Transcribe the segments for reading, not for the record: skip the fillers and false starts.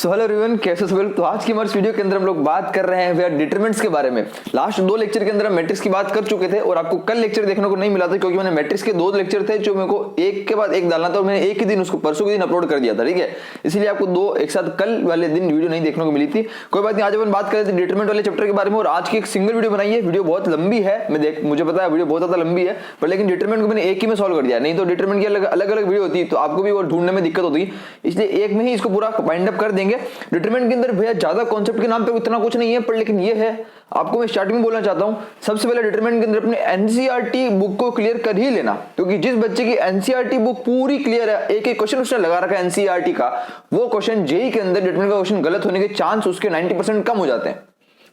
So hello everyone, कैसे हो? तो आज की हमारे वीडियो के अंदर हम लोग बात कर रहे हैं डिटरमिनेंट्स के बारे में। लास्ट दो लेक्चर के अंदर हम मैट्रिक्स की बात कर चुके थे और आपको कल लेक्चर देखने को नहीं मिला था क्योंकि मैंने मैट्रिक्स के दो लेक्चर थे जो मेरे को एक के बाद एक डालना था और मैंने एक ही दिन उसको परसों के दिन अपलोड कर दिया था, ठीक है। इसलिए आपको दो एक साथ कल वाले दिन वीडियो नहीं देखने को मिली थी। कोई बात नहीं, आज अपन बात कर रहे थे डिटरमिनेंट वाले चैप्टर के बारे में और आज की एक सिंगल वीडियो बनाई है। वीडियो बहुत लंबी है, मुझे पता है वीडियो बहुत ज्यादा लंबी है, पर लेकिन डिटरमिनेंट को मैंने एक ही में सॉल्व कर दिया। नहीं तो डिटरमिनेंट की अलग अलग वीडियो होती तो आपको भी वो ढूंढने में दिक्कत होती, इसलिए एक में ही इसको पूरा वाइंड अप कर देंगे। डिटरमिनेंट के अंदर भैया ज्यादा कॉन्सेप्ट के नाम पे इतना कुछ नहीं है, पर लेकिन ये है, आपको मैं स्टार्टिंग में बोलना चाहता हूं, सबसे पहले डिटरमिनेंट के अंदर अपने एनसीईआरटी बुक को क्लियर कर ही लेना, क्योंकि जिस बच्चे की एनसीईआरटी बुक पूरी क्लियर है, एक एक क्वेश्चन उसने लगा रखा है एनसीईआरटी का, वो क्वेश्चन जेईई के अंदर डिटरमिनेंट का क्वेश्चन गलत होने के चांस उसके 90% कम हो जाते हैं,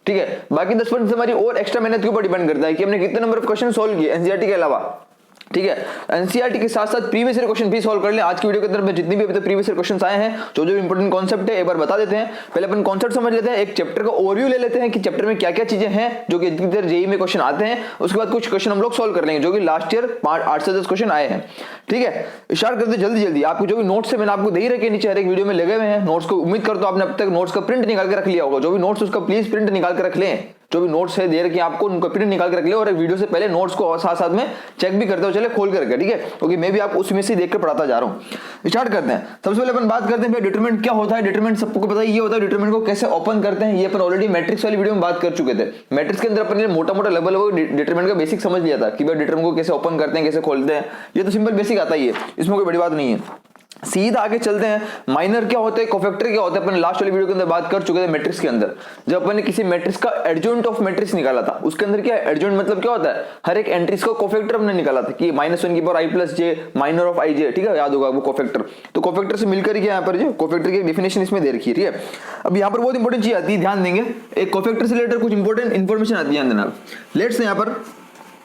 ठीक है। बाकी 10% हमारी और एक्स्ट्रा मेहनत के ऊपर डिपेंड करता है कि हमने कितने नंबर ऑफ क्वेश्चन सोल्व किए एनसीईआरटी के अलावा, ठीक है। एनसीईआरटी के साथ साथ प्रीवियस ईयर क्वेश्चन भी सॉल्व कर लें। आज की वीडियो के अंदर जितनी भी अभी तक प्रीवियस ईयर क्वेश्चंस आए हैं, जो जो इंपॉर्टेंट कॉन्सेप्ट है एक बार बता देते हैं। पहले अपन कॉन्सेप्ट समझ लेते हैं, एक चैप्टर का ओवरव्यू ले लेते हैं कि चैप्टर में क्या क्या चीजें हैं जो कि जेईई में क्वेश्चन आते हैं। उसके बाद कुछ क्वेश्चन हम लोग सॉल्व कर लेंगे जो कि लास्ट ईयर 8 से 10 क्वेश्चन आए हैं, ठीक है। स्टार्ट करते जल्दी जल्दी। आपको जो भी नोट्स है मैंने आपको दे ही रखे नीचे हर एक वीडियो में लगे हुए हैं नोट्स को। उम्मीद करता हूं आपने अब तक नोट्स का प्रिंट निकाल के रख लिया होगा। जो भी नोट्स उसका प्लीज प्रिंट निकाल के रख लें, जो भी नोट्स है दे रखे आपको उनको प्रिंट निकाल के रख ले और एक वीडियो से पहले नोट्स को साथ साथ में चेक भी करते हो चले खोल करके, ठीक है, क्योंकि मैं भी आपको उसमें से देखकर पढ़ाता जा रहा हूं। स्टार्ट करते हैं। सबसे पहले अपन बात करते हैं डिटरमिनेंट क्या होता है। डिटरमिनेंट सबको पता है, ये होता है डिटरमिनेंट को कैसे ओपन करते हैं। ये अपन ऑलरेडी मैट्रिक्स वाली वीडियो में बात कर चुके थे। मैट्रिक्स के अंदर अपन ने मोटा मोटा लेवल डिटरमिनेंट का बेसिक समझ लिया था कि भाई डिटरमिनेंट को कैसे ओपन करते हैं, कैसे खोलते हैं। ये तो सिंपल बेसिक आता ही है, इसमें कोई बड़ी बात नहीं है। सीधा आगे चलते हैं। माइनर क्या होते हैं, कोफैक्टर क्या होते हैं, अपन लास्ट वाली वीडियो के अंदर बात कर चुके थे मैट्रिक्स के अंदर। जब अपन ने किसी मैट्रिक्स का एडजॉइंट ऑफ मैट्रिक्स निकाला था, उसके अंदर क्या है एडजॉइंट मतलब क्या होता है, हर एक एंट्रीज का कोफैक्टर हमने निकाला था कि -1 की power i + j minor of i j, ठीक है, याद होगा वो कोफैक्टर। तो कोफैक्टर से मिलकर ही यहाँ पर जो कोफैक्टर की डेफिनेशन इसमें दे रखी है, ठीक है। अब यहाँ पर बहुत इंपॉर्टेंट चीज आती है, ध्यान देंगे। एक कोफैक्टर से रिलेटेड कुछ इंपॉर्टेंट इन्फॉर्मेशन आती है, ध्यान देना। लेट्स यहाँ पर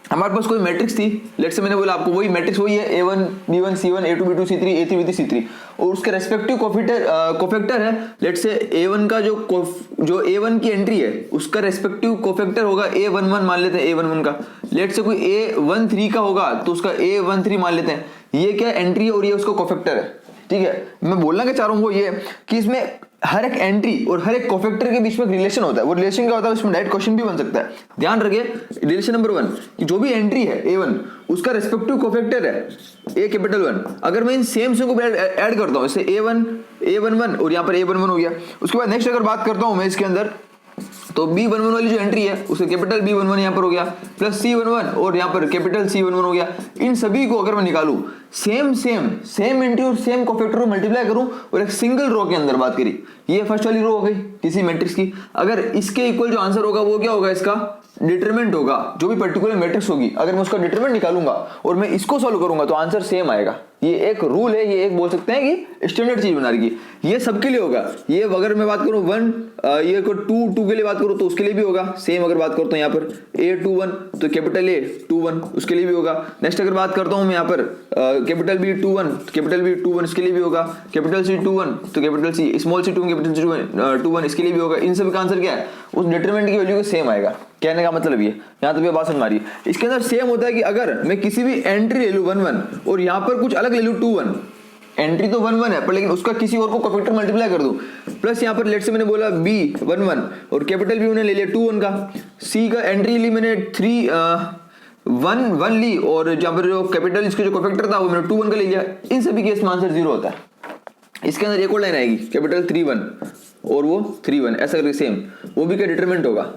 हमारे पास कोई मैट्रिक्स थी, लेट्स से मैंने बोला आपको वही मैट्रिक्स वही है a1 b1 c1 a2 b2 c3 a3 b3 c3 और उसके रेस्पेक्टिव कोफैक्टर है। लेट्स से a1 का जो a1 की एंट्री है उसका रेस्पेक्टिव कोफैक्टर होगा a11 मान लेते हैं a11 का। लेट्स से कोई a13 का होगा तो उसका a13 मान लेते हैं। ये क्या एंट्री है और ये उसका कोफैक्टर है, ठीक है। मैं बोलना क्या चाह रहा हूँ वो ये कि इसमें हर एक एंट्री और हर एक कोफैक्टर के बीच में रिलेशन होता है। वो रिलेशन क्या होता है, उसमें डायरेक्ट क्वेश्चन भी बन सकता है। ध्यान रखिए, रिलेशन नंबर 1 कि जो भी एंट्री है a1 उसका रेस्पेक्टिव कोफैक्टर है A1। अगर मैं इन सेम को ऐड करता हूं, जैसे a11 और यहाँ पर a11 हो गया। उसके बाद नेक्स्ट अगर बात करता हूं मैं इसके अंदर, तो B11 वाली जो एंट्री है उसके कैपिटल B11 यहाँ पर हो गया प्लस C11 और यहाँ पर कैपिटल C11 हो गया। इन सभी को अगर मैं निकालूं, सेम एंट्री और सेम कोफैक्टर को मल्टीप्लाई करूं और एक सिंगल रो के अंदर बात करी, ये फर्स्ट वाली रो हो गई किसी मैट्रिक्स की। अगर इसके इक्वल जो आंसर होगा वो क्या होगा, इसका डिटरमिनेंट होगा। जो भी पर्टिकुलर मैट्रिक्स होगी अगर मैं उसका डिटरमिनेंट निकालूंगा और मैं इसको सॉल्व करूंगा तो आंसर सेम आएगा। ये एक रूल है, ये एक बोल सकते हैं कि स्टैंडर्ड चीज बना रही है। ये सबके लिए होगा। ये अगर मैं बात करूं 1 ये को 2 के लिए बात करूं तो उसके लिए भी होगा सेम। अगर बात करता हूं यहाँ पर A21 तो कैपिटल A21 उसके लिए भी होगा। नेक्स्ट अगर बात करता हूं मैं यहाँ पर कैपिटल B21 तो कैपिटल B21 इसके लिए भी होगा। कैपिटल C21 तो capital C small c2 capital C21 इसके लिए भी होगा। इन सभी का आंसर क्या है, उस डिटरमिनेंट की वैल्यू सेम आएगा। कहने का मतलब ये यहाँ तो बात समझ मारी। इसके अंदर सेम होता है कि अगर मैं किसी भी एंट्री ले लूं 1 और यहाँ पर कुछ अलग ले लूं 2 एंट्री तो 1 है पर लेकिन उसका किसी और को कोफैक्टर मल्टीप्लाई कर दूं, प्लस यहाँ पर लेट से मैंने बोला B11 और कैपिटल B मैंने ले लिया 2 का। C का एंट्री ली मैंने 1 ली और जहाँ पर जो कैपिटल इसका जो कोफैक्टर था वो मैंने 2 का ले लिया। इन सभी केस में आंसर 0 होता है। इसके अंदर एक और लाइन आएगी कैपिटल 3 और वो 3 ऐसा करके सेम, वो भी क्या डिटरमिनेंट होगा।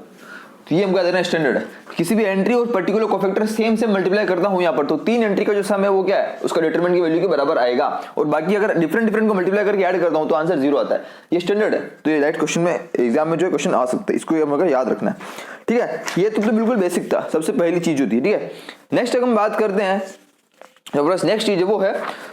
तो ये हम कह देना स्टैंडर्ड है। किसी भी एंट्री और पर्टिकुलर कोफैक्टर सेम से मल्टीप्लाई करता हूं यहाँ पर तो 3 एंट्री का जो सम है वो क्या है, उसका डिटरमिनेंट की वैल्यू के बराबर आएगा। और बाकी अगर डिफरेंट को मल्टीप्लाई करके ऐड करता हूं तो आंसर 0 आता है। ये स्टैंडर्ड है। तो ये राइट क्वेश्चन में एग्जाम में जो क्वेश्चन आ सकता है, इसको हमें याद रखना है, ठीक है। ये तो बिल्कुल बेसिक था, सबसे पहली चीज होती है, ठीक है। नेक्स्ट अगर हम बात करते हैं, नेक्स्ट चीज है वो है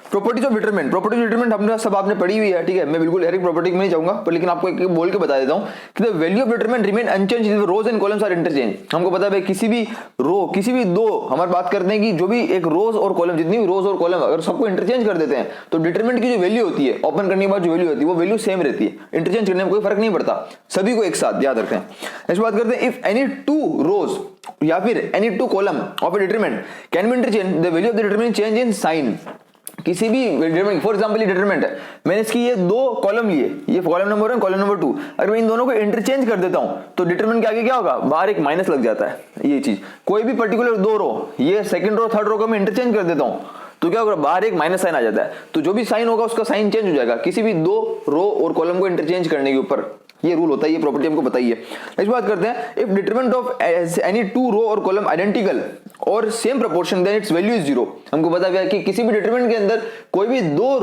properties of determinant. Properties of determinant हमने सब आपने पढ़ी हुई है, ठीक है। मैं बिल्कुल हर एक प्रॉपर्टी में नहीं जाऊंगा पर लेकिन आपको एक बोल के बता देता हूं कि the value of determinant remain unchange if rows and columns are interchange. हमको पता है किसी भी दो हमारे बात करते हैं कि जो भी एक रोज और कॉलम, जितनी भी रोज और कॉलम अगर सबको इंटरचेंज कर देते हैं तो डिटरमिनेंट की जो वैल्यू होती है ओपन करने के बाद जो वैल्यू होती है वो वैल्यू सेम रहती है। इंटरचेंज करने में कोई फर्क नहीं पड़ता, सभी को एक साथ याद रखते हैं। नेक्स्ट बात करते हैं, इफ एनी 2 रोज या फिर any 2 column of a determinant can be interchange the value of the determinant change in sign. किसी भी डिटरमिनेंट, फॉर एग्जांपल ये डिटरमिनेंट है, मैंने इसकी ये दो कॉलम लिए, ये कॉलम नंबर 1 कॉलम नंबर 2, अगर मैं इन दोनों को इंटरचेंज कर देता हूं तो डिटरमिनेंट के आगे क्या होगा, बाहर एक माइनस लग जाता है। ये चीज कोई भी पर्टिकुलर दो रो, ये सेकंड रो थर्ड रो को मैं इंटरचेंज कर देता हूं तो क्या होगा, बाहर एक माइनस साइन आ जाता है, तो जो भी साइन होगा उसका साइन चेंज हो जाएगा किसी भी दो रो और कॉलम को इंटरचेंज करने के ऊपर। ये रूल होता है, ये प्रॉपर्टी हमको बताइए। नेक्स्ट बात करते हैं, if determinant of any two row or column identical or same proportion then its value is 0। हमको पता गया कि किसी भी डिटरमिनेंट के अंदर कोई भी दो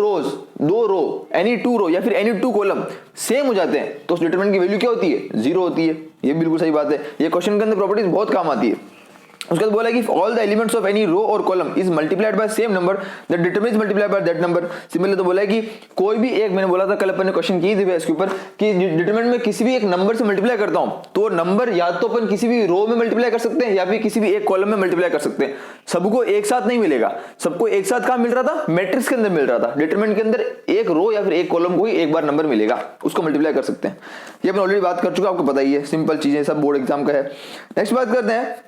रो एनी टू रो या फिर एनी टू कॉलम सेम हो जाते हैं तो उस डिटरमिनेंट की वैल्यू क्या होती है, 0 होती है। ये बिल्कुल सही बात है, ये क्वेश्चन के अंदर प्रॉपर्टीज बहुत काम आती है। उसके बाद बोला कि all the elements of any row or column is multiplied by same number that determinant multiplied by that number. Similarly तो बोला है कि कोई भी एक, मैंने बोला था कल अपन ने क्वेश्चन की थी इसके ऊपर कि डिटरमिनेंट में किसी भी एक नंबर से मल्टीप्लाई करता हूं तो नंबर या तो अपन किसी भी रो में मल्टीप्लाई कर सकते हैं या फिर किसी भी एक कॉलम में मल्टीप्लाई कर सकते हैं। सबको एक साथ नहीं मिलेगा, सबको एक साथ कहां मिल रहा था, मैट्रिक्स के अंदर मिल रहा था। डिटरमिनेंट के अंदर एक रो या फिर एक कॉलम को ही एक बार नंबर मिलेगा, उसको मल्टीप्लाई कर सकते हैं। ये अपन ऑलरेडी बात कर चुका, आपको पता ही है, सिंपल चीजें, सब बोर्ड एग्जाम का है। नेक्स्ट बात करते हैं,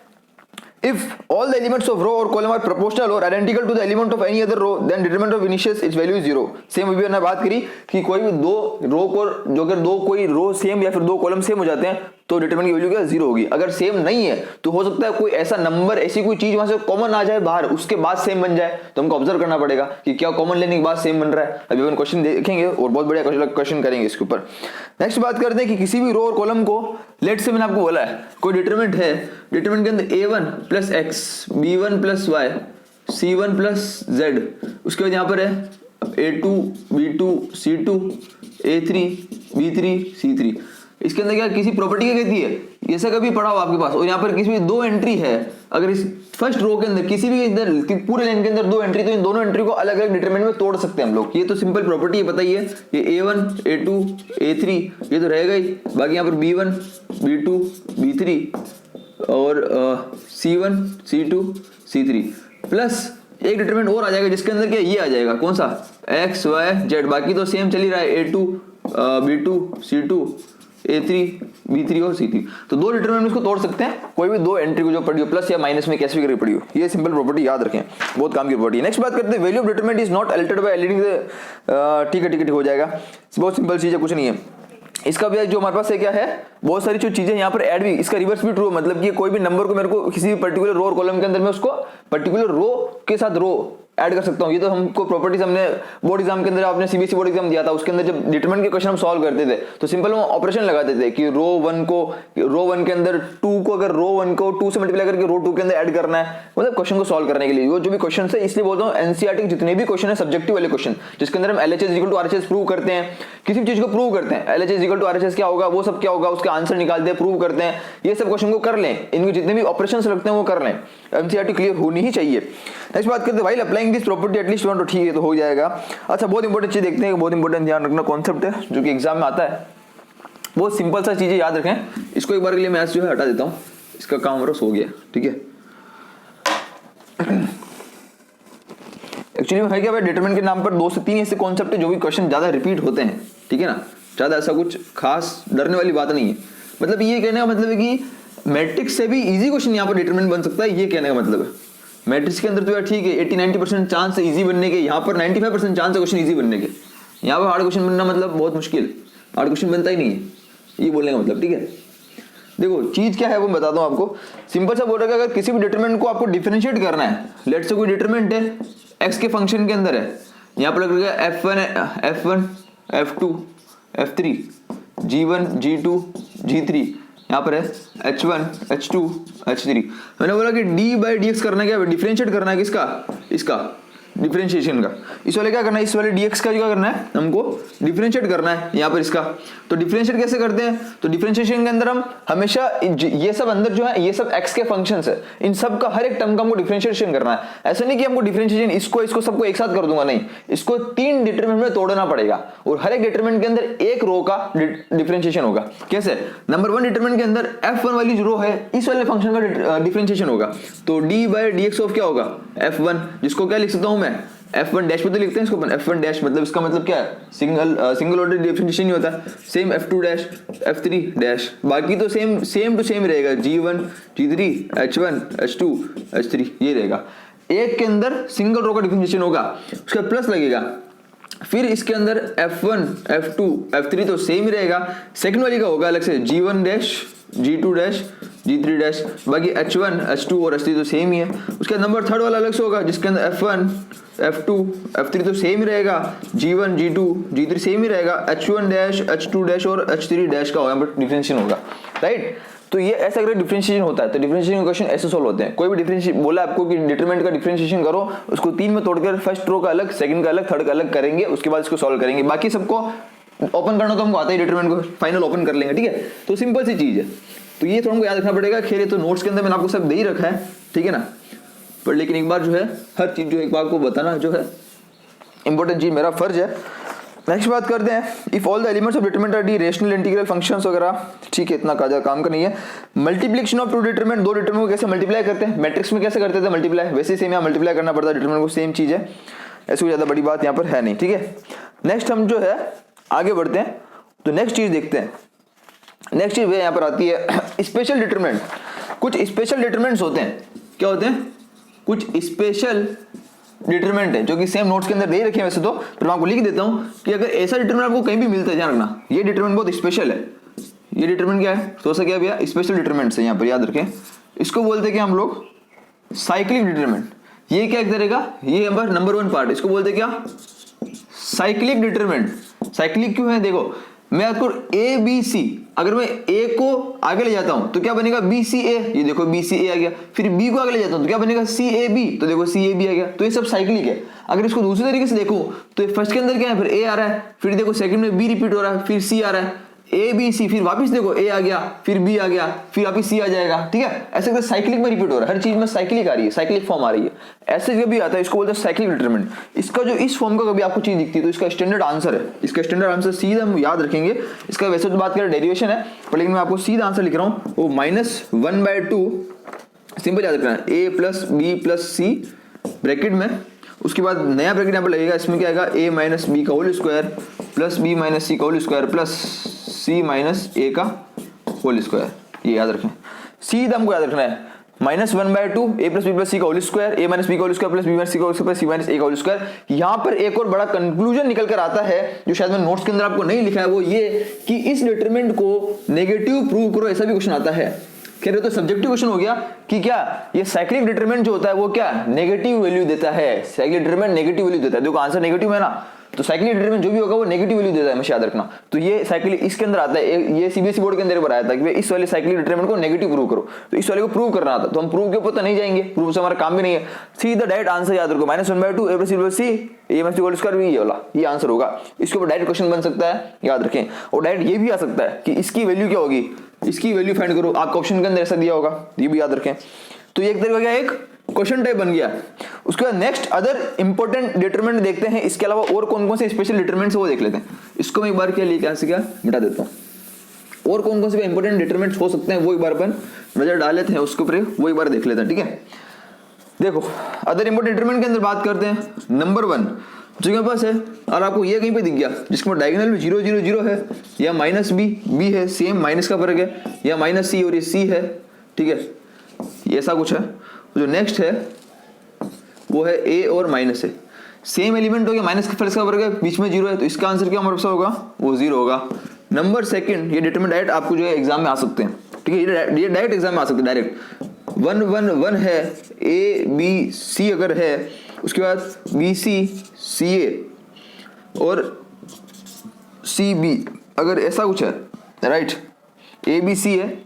if all the elements of row or column are proportional or identical to the element of any other row then determinant of initials its value is 0। Same अभी मैंने बात करी कि कोई भी दो रो को, जो अगर दो कोई रो सेम या फिर दो कॉलम सेम हो जाते हैं तो डिटरमिनेंट की वैल्यू क्या 0 होगी। अगर सेम नहीं है तो हो सकता है कोई ऐसा नंबर, ऐसी कोई चीज वहां से कॉमन आ जाए बाहर, उसके बाद सेम बन जाए, तो हमको ऑब्जर्व करना पड़ेगा कि क्या कॉमन लेने के बाद सेम बन रहा है। अभी अपन क्वेश्चन देखेंगे और बहुत बढ़िया क्वेश्चन करेंगे इसके ऊपर। नेक्स्ट बात करते हैं कि किसी भी रो और कॉलम को, लेट से मैंने आपको बोला है कोई डिटरमिनेंट है, डिटरमिनेंट के अंदर a1 plus x, b1 plus y, c1 plus z, उसके बाद यहाँ पर है a2 b2 c2 a3 b3 c3। इसके अंदर क्या किसी प्रॉपर्टी क्या कहती है, ऐसा कभी पढ़ा हो आपके पास, और यहाँ पर किसी भी दो एंट्री है, अगर इस फर्स्ट रो के अंदर किसी भी इधर पूरे लाइन के अंदर दो एंट्री, तो इन दोनों एंट्री को अलग अलग डिटरमिनेंट में तोड़ सकते हैं हम लोग। ये तो सिंपल प्रॉपर्टी है, बताइए, ये a1 a2 a3 ये तो रहेगा ही, बाकी यहाँ पर b1 b2 b3 और c1 c2 c3 प्लस एक डिटरमिनेंट और आ जाएगा जिसके अंदर क्या ये आ जाएगा, कौन सा, x y z, बाकी तो सेम चल ही रहा है, a2 b2 c2 a3 b3 और c3। तो दो डिटरमिनेंट इसको तोड़ सकते हैं, कोई भी दो एंट्री को जो पड़ी हो, प्लस या माइनस में कैसे भी करके पड़ी हो। ये सिंपल प्रॉपर्टी याद रखें, बहुत काम की प्रॉपर्टी है। नेक्स्ट बात करते हैं, value of determinant is not Altered by adding the, ठीक है हो जाएगा, बहुत सिंपल चीज है, कुछ नहीं है। इसका भी जो हमारे पास है क्या है, बहुत सारी जो चीजें यहाँ पर ऐड भी, इसका रिवर्स भी ट्रू, मतलब कि कोई भी नंबर को मेरे को किसी भी पर्टिकुलर रो और कॉलम के अंदर में उसको पर्टिकुलर रो के साथ रो ऐड कर सकता हूँ। ये तो हमको प्रॉपर्टीज हमने बोर्ड एग्जाम के अंदर, आपने सीबीएसई बोर्ड एग्जाम दिया था, उसके अंदर जब डिटरमिनेंट के क्वेश्चन हम सॉल्व करते थे तो सिंपल हम ऑपरेशन लगाते थे कि रो 1 के अंदर 2 को, अगर रो 1 को 2 से मल्टीप्लाई करके रो 2 के अंदर ऐड करना है, मतलब क्वेश्चन को सॉल्व करने के लिए। वो जो भी क्वेश्चन है, इसलिए बोलता हूँ एनसीईआरटी जितने भी क्वेश्चन है सब्जेक्टिव वाले क्वेश्चन, जिसके अंदर हम LHS equal to RHS prove करते हैं, किसी भी चीज को प्रूव करते हैं, एलएचएस इक्वल टू आरएचएस क्या होगा, वो सब क्या होगा, उसका आंसर निकालते हैं, प्रूव करते हैं, ये सब क्वेश्चन को कर लें, इनके जितने भी ऑपरेशंस लगते हैं वो कर लें, एनसीईआरटी क्लियर होनी ही चाहिए। नेक्स्ट बात करते हैं, while applying this property at least one, तो ठीक है, तो हो जाएगा। अच्छा, बहुत इंपॉर्टेंट चीज देखते हैं, बहुत इंपॉर्टेंट ध्यान रखना कॉन्सेप्ट है जो कि एग्जाम में आता है, बहुत सिंपल सा चीजें याद रखें। इसको एक बार के लिए मैं जो है हटा देता हूं, इसका काम हमारा हो गया, ठीक है। एक्चुअली है क्या, डिटरमिनेंट के नाम पर 2 से 3 ऐसे कॉन्सेप्ट है जो भी क्वेश्चन ज्यादा रिपीट होते हैं, ठीक है ना, ज्यादा ऐसा कुछ खास डरने वाली बात नहीं है। मतलब ये कहने का मतलब है कि मैट्रिक्स से भी इजी क्वेश्चन यहाँ पर डिटरमिनेंट बन सकता है, ये कहने का मतलब है। मैट्रिक्स के अंदर तो यार ठीक है 80-90% चांस है इजी बनने के, यहाँ पर 95% चांस है क्वेश्चन इजी बनने के। यहाँ पर हार्ड क्वेश्चन बनना मतलब बहुत मुश्किल, हार्ड क्वेश्चन बनता ही नहीं है, ये बोलने का मतलब, ठीक है। देखो चीज क्या है वो बताता हूँ आपको, सिंपल सा बोल रहा है कि अगर किसी भी डिटरमिनेंट को आपको डिफरेंशिएट करना है, लेट से कोई डिटरमिनेंट है एक्स के फंक्शन के अंदर है, यहाँ पर लग रहा है f1 f2 f3 g1 g2 g3, यहाँ पर है h1 h2 h3। मैंने बोला कि d/dx करना क्या है, डिफरेंशिएट करना है किसका, इसका डिफरेंशिएशन का। इस वाले क्या करना है, इस वाले dx का क्या करना है, हमको डिफरेंशिएट करना है यहाँ पर इसका। तो डिफरेंशिएट कैसे करते हैं, तो डिफरेंशिएशन के अंदर हम हमेशा ये सब अंदर जो है ये सब x के फंक्शंस है, इन सब का हर एक टर्म का हमको डिफरेंशिएशन करना है। ऐसा नहीं कि हमको डिफरेंशिएशन इसको सबको एक साथ कर दूंगा, नहीं, इसको 3 डिटरमिनेंट में तोड़ना पड़ेगा और हर एक डिटरमिनेंट के अंदर एक रो का डिफरेंशिएशन होगा। कैसे, नंबर 1 डिटरमिनेंट के अंदर f1 वाली जो रो है इस वाले फंक्शन का डिफरेंशिएशन होगा, तो d/dx ऑफ क्या होगा f1, जिसको क्या लिख सकता हूं मैं, f1 डैश पे तो लिखते हैं इसको f1 डैश, मतलब इसका मतलब क्या है, सिंगल ऑर्डर डिफरेंशिएशन नहीं होता, same f2 dash f3 dash, बाकी तो सेम टू सेम रहेगा, g1 g3 h1 h2 h3 ये रहेगा। एक के अंदर सिंगल रो का डिफरेंशिएशन होगा, उसका प्लस लगेगा, फिर इसके अंदर F1 F2 F3 तो सेम ही रहेगा, सेकंड वाली का होगा अलग से G1 dash G2 dash G3 dash, बाकी H1 H2 और H3 तो सेम ही है। उसका नंबर थर्ड वाला अलग से होगा जिसके अंदर F1 F2 F3 तो सेम ही रहेगा, G1 G2 G3 सेम ही रहेगा, H1 डैश H2 डैश और H3 डैश का होगा डिफरेंशिएशन होगा, राइट। तो ये ऐसा अगर डिफरेंशिएशन होता है तो डिफरेंशिएशन क्वेश्चन ऐसे सॉल्व होते हैं। कोई भी डिफरेंशिएशन बोला आपको कि डिटरमिनेंट का डिफरेंशिएशन करो, उसको तीन में तोड़कर फर्स्ट रो का अलग, सेकंड का अलग, थर्ड का अलग करेंगे, उसके बाद इसको सॉल्व करेंगे। बाकी सबको ओपन करना तो हमको आता है, डिटरमिनेंट को फाइनल ओपन कर लेंगे, ठीक है। तो सिंपल सी चीज है, तो ये थोड़ा हमको याद रखना पड़ेगा। खैर तो नोट्स के अंदर मैंने आपको सब दे ही रखा है, ठीक है ना, पर लेकिन एक बार जो है हर चीज जो एक बार को बताना जो है इंपॉर्टेंट चीज मेरा फर्ज है। नेक्स्ट बात करते हैं, if all the elements of determinant R D rational integral functions वगैरह, ठीक है, इतना काम का नहीं है। मल्टीप्लिकेशन ऑफ टू डिटरमिनेंट, दो डिटरमिनेंट को कैसे मल्टीप्लाई करते हैं, मैट्रिक्स में कैसे करते थे मल्टीप्लाई, वैसे सेम यहाँ मल्टीप्लाई करना पड़ता है डिटरमिनेंट को, सेम चीज है, ऐसी कोई ज्यादा बड़ी बात यहाँ पर है नहीं, ठीक है। नेक्स्ट हम जो है आगे बढ़ते हैं, तो नेक्स्ट चीज देखते हैं। नेक्स्ट चीज यहाँ पर आती है स्पेशल डिटरमिनेंट। कुछ स्पेशल डिटरमिनेंट्स होते हैं, क्या होते हैं, कुछ स्पेशल डिटरमिनेंट है जो कि सेम नोट्स के अंदर दे रखे हैं वैसे तो, पर मैं आपको लिख देता हूं कि अगर ऐसा डिटरमिनेंट आपको कहीं भी मिलता है, ध्यान रखना ये डिटरमिनेंट बहुत स्पेशल है। ये डिटरमिनेंट क्या है, तो ऐसा क्या भैया, स्पेशल डिटरमिनेंट्स है, यहाँ पर याद रखें। इसको बोलते हैं कि हम लोग साइक्लिक डिटरमिनेंट। ये क्या एक तरह का, ये नंबर 1 पार्ट, इसको बोलते हैं क्या, साइक्लिक डिटरमिनेंट। साइक्लिक क्यों है, देखो मैं आपको ए बी सी, अगर मैं ए को आगे ले जाता हूं तो क्या बनेगा बी सी ए, ये देखो बी सी ए आ गया, फिर बी को आगे ले जाता हूं तो क्या बनेगा सी ए बी, तो देखो सी ए बी आ गया। तो ये सब साइक्लिक है। अगर इसको दूसरे तरीके से देखूं तो फर्स्ट के अंदर क्या है, फिर ए आ रहा है, फिर देखो सेकंड में बी रिपीट हो रहा है, फिर सी आ रहा है, ए बी सी, फिर वापस देखो ए आ गया, फिर बी आ गया, फिर वापस सी आ जाएगा, ठीक है। ऐसे साइक्लिक में रिपीट हो रहा है, हर चीज में साइक्लिक आ रही है, साइक्लिक फॉर्म आ रही है। ऐसे जब भी आता है इसको बोलते हैं साइक्लिक डिटरमिनेंट। इसका जो इस फॉर्म का कभी आपको चीज दिखती है तो इसका स्टैंडर्ड आंसर है, इसका स्टैंडर्ड आंसर सीधा हम याद रखेंगे। इसका वैसे तो बात करें डेरिवेशन है, पर लेकिन मैं आपको सीधा आंसर लिख रहा हूँ, वो -1/2 सिंपल याद रखना है, ए प्लस बी प्लस सी ब्रैकेट में, उसके बाद नया ब्रैकेट यहाँ पर लगेगा, इसमें क्या आएगा a माइनस बी का whole square plus B minus C का whole square plus C minus A का होल स्क्वायर। ये याद रखें, सीधा हमको याद रखना है, -1/2 a plus B plus C का whole square, a minus B का whole square plus B minus C का whole square plus C minus A का होल स्क्वायर। यहाँ पर एक और बड़ा कंक्लूजन निकल कर आता है जो शायद मैंने नोट्स के अंदर आपको नहीं लिखा है, वो ये कि इस डिटरमिनेंट को नेगेटिव प्रूव करो, ऐसा भी क्वेश्चन आता है। कह रहे तो सब्जेक्टिव क्वेश्चन हो गया कि क्या ये साइक्लिक डिटरमिनेंट जो होता है वो क्या नेगेटिव वैल्यू देता है, साइक्लिक डिटरमिनेंट नेगेटिव वैल्यू देता है। देखो आंसर नेगेटिव है ना, तो साइक्लिक डिटरमिनेंट जो भी होगा वो नेगेटिव वैल्यू देता है, हमेशा याद रखना। तो ये साइक्लिक इसके अंदर आता है, ये सीबीएसई बोर्ड के अंदर बनाया था कि इस वाले साइक्लिक डिटरमिनेंट को नेगेटिव प्रूव करो, तो इस वाले को प्रूव करना था। तो हम प्रूव के ऊपर तो नहीं जाएंगे, प्रूव से हमारा काम भी नहीं है, सीधा डायरेक्ट आंसर याद रखो, -1/2 a plus C a minus whole square, ये वाला ये आंसर होगा। इसके ऊपर डायरेक्ट क्वेश्चन बन सकता है, याद रखें। और डायरेक्ट ये भी आ सकता है कि इसकी वैल्यू क्या होगी, इसकी वैल्यू फाइंड करो, आपका ऑप्शन के अंदर ऐसा दिया होगा, ये भी याद रखें। तो ये एक तरह का एक क्वेश्चन टाइप बन गया। उसके बाद नेक्स्ट अदर इंपॉर्टेंट डिटरमिनेंट देखते हैं, इसके अलावा और कौन कौन से स्पेशल डिटरमिनेंट्स वो देख लेते हैं। इसको मैं एक बार क्या लेके यहाँ से क्या मिटा देता हूँ, और कौन कौन से इंपॉर्टेंट डिटरमिनेंट्स हो सकते हैं वो एक बार अपन नजर डाल लेते हैं, उसके ऊपर वो एक बार देख लेते हैं, ठीक है। देखो अदर इंपॉर्टेंट डिटरमिनेंट के अंदर बात करते हैं, नंबर 1 जो मेरे पास है, और आपको ये कहीं पे दिख गया जिसमें डायगोनल में 0 0 0 है, या -b है, सेम माइनस का फर्क है, या -c और ये c है, ठीक है, ये ऐसा कुछ है। जो नेक्स्ट है वो है a और माइनस है, सेम एलिमेंट हो गया, माइनस का प्लस का फर्क है, बीच में 0 है, तो इसका आंसर क्या हमारे पास होगा, वो 0 होगा। नंबर 2 ये डिटरमिनेंट डायरेक्ट आपको जो है एग्जाम में आ सकते हैं, ठीक है, ये डायरेक्ट एग्जाम में आ सकते हैं, डायरेक्ट 1 1 1 है, a b c अगर है, उसके बाद b c c a और c b अगर ऐसा कुछ है, राइट, a b c है,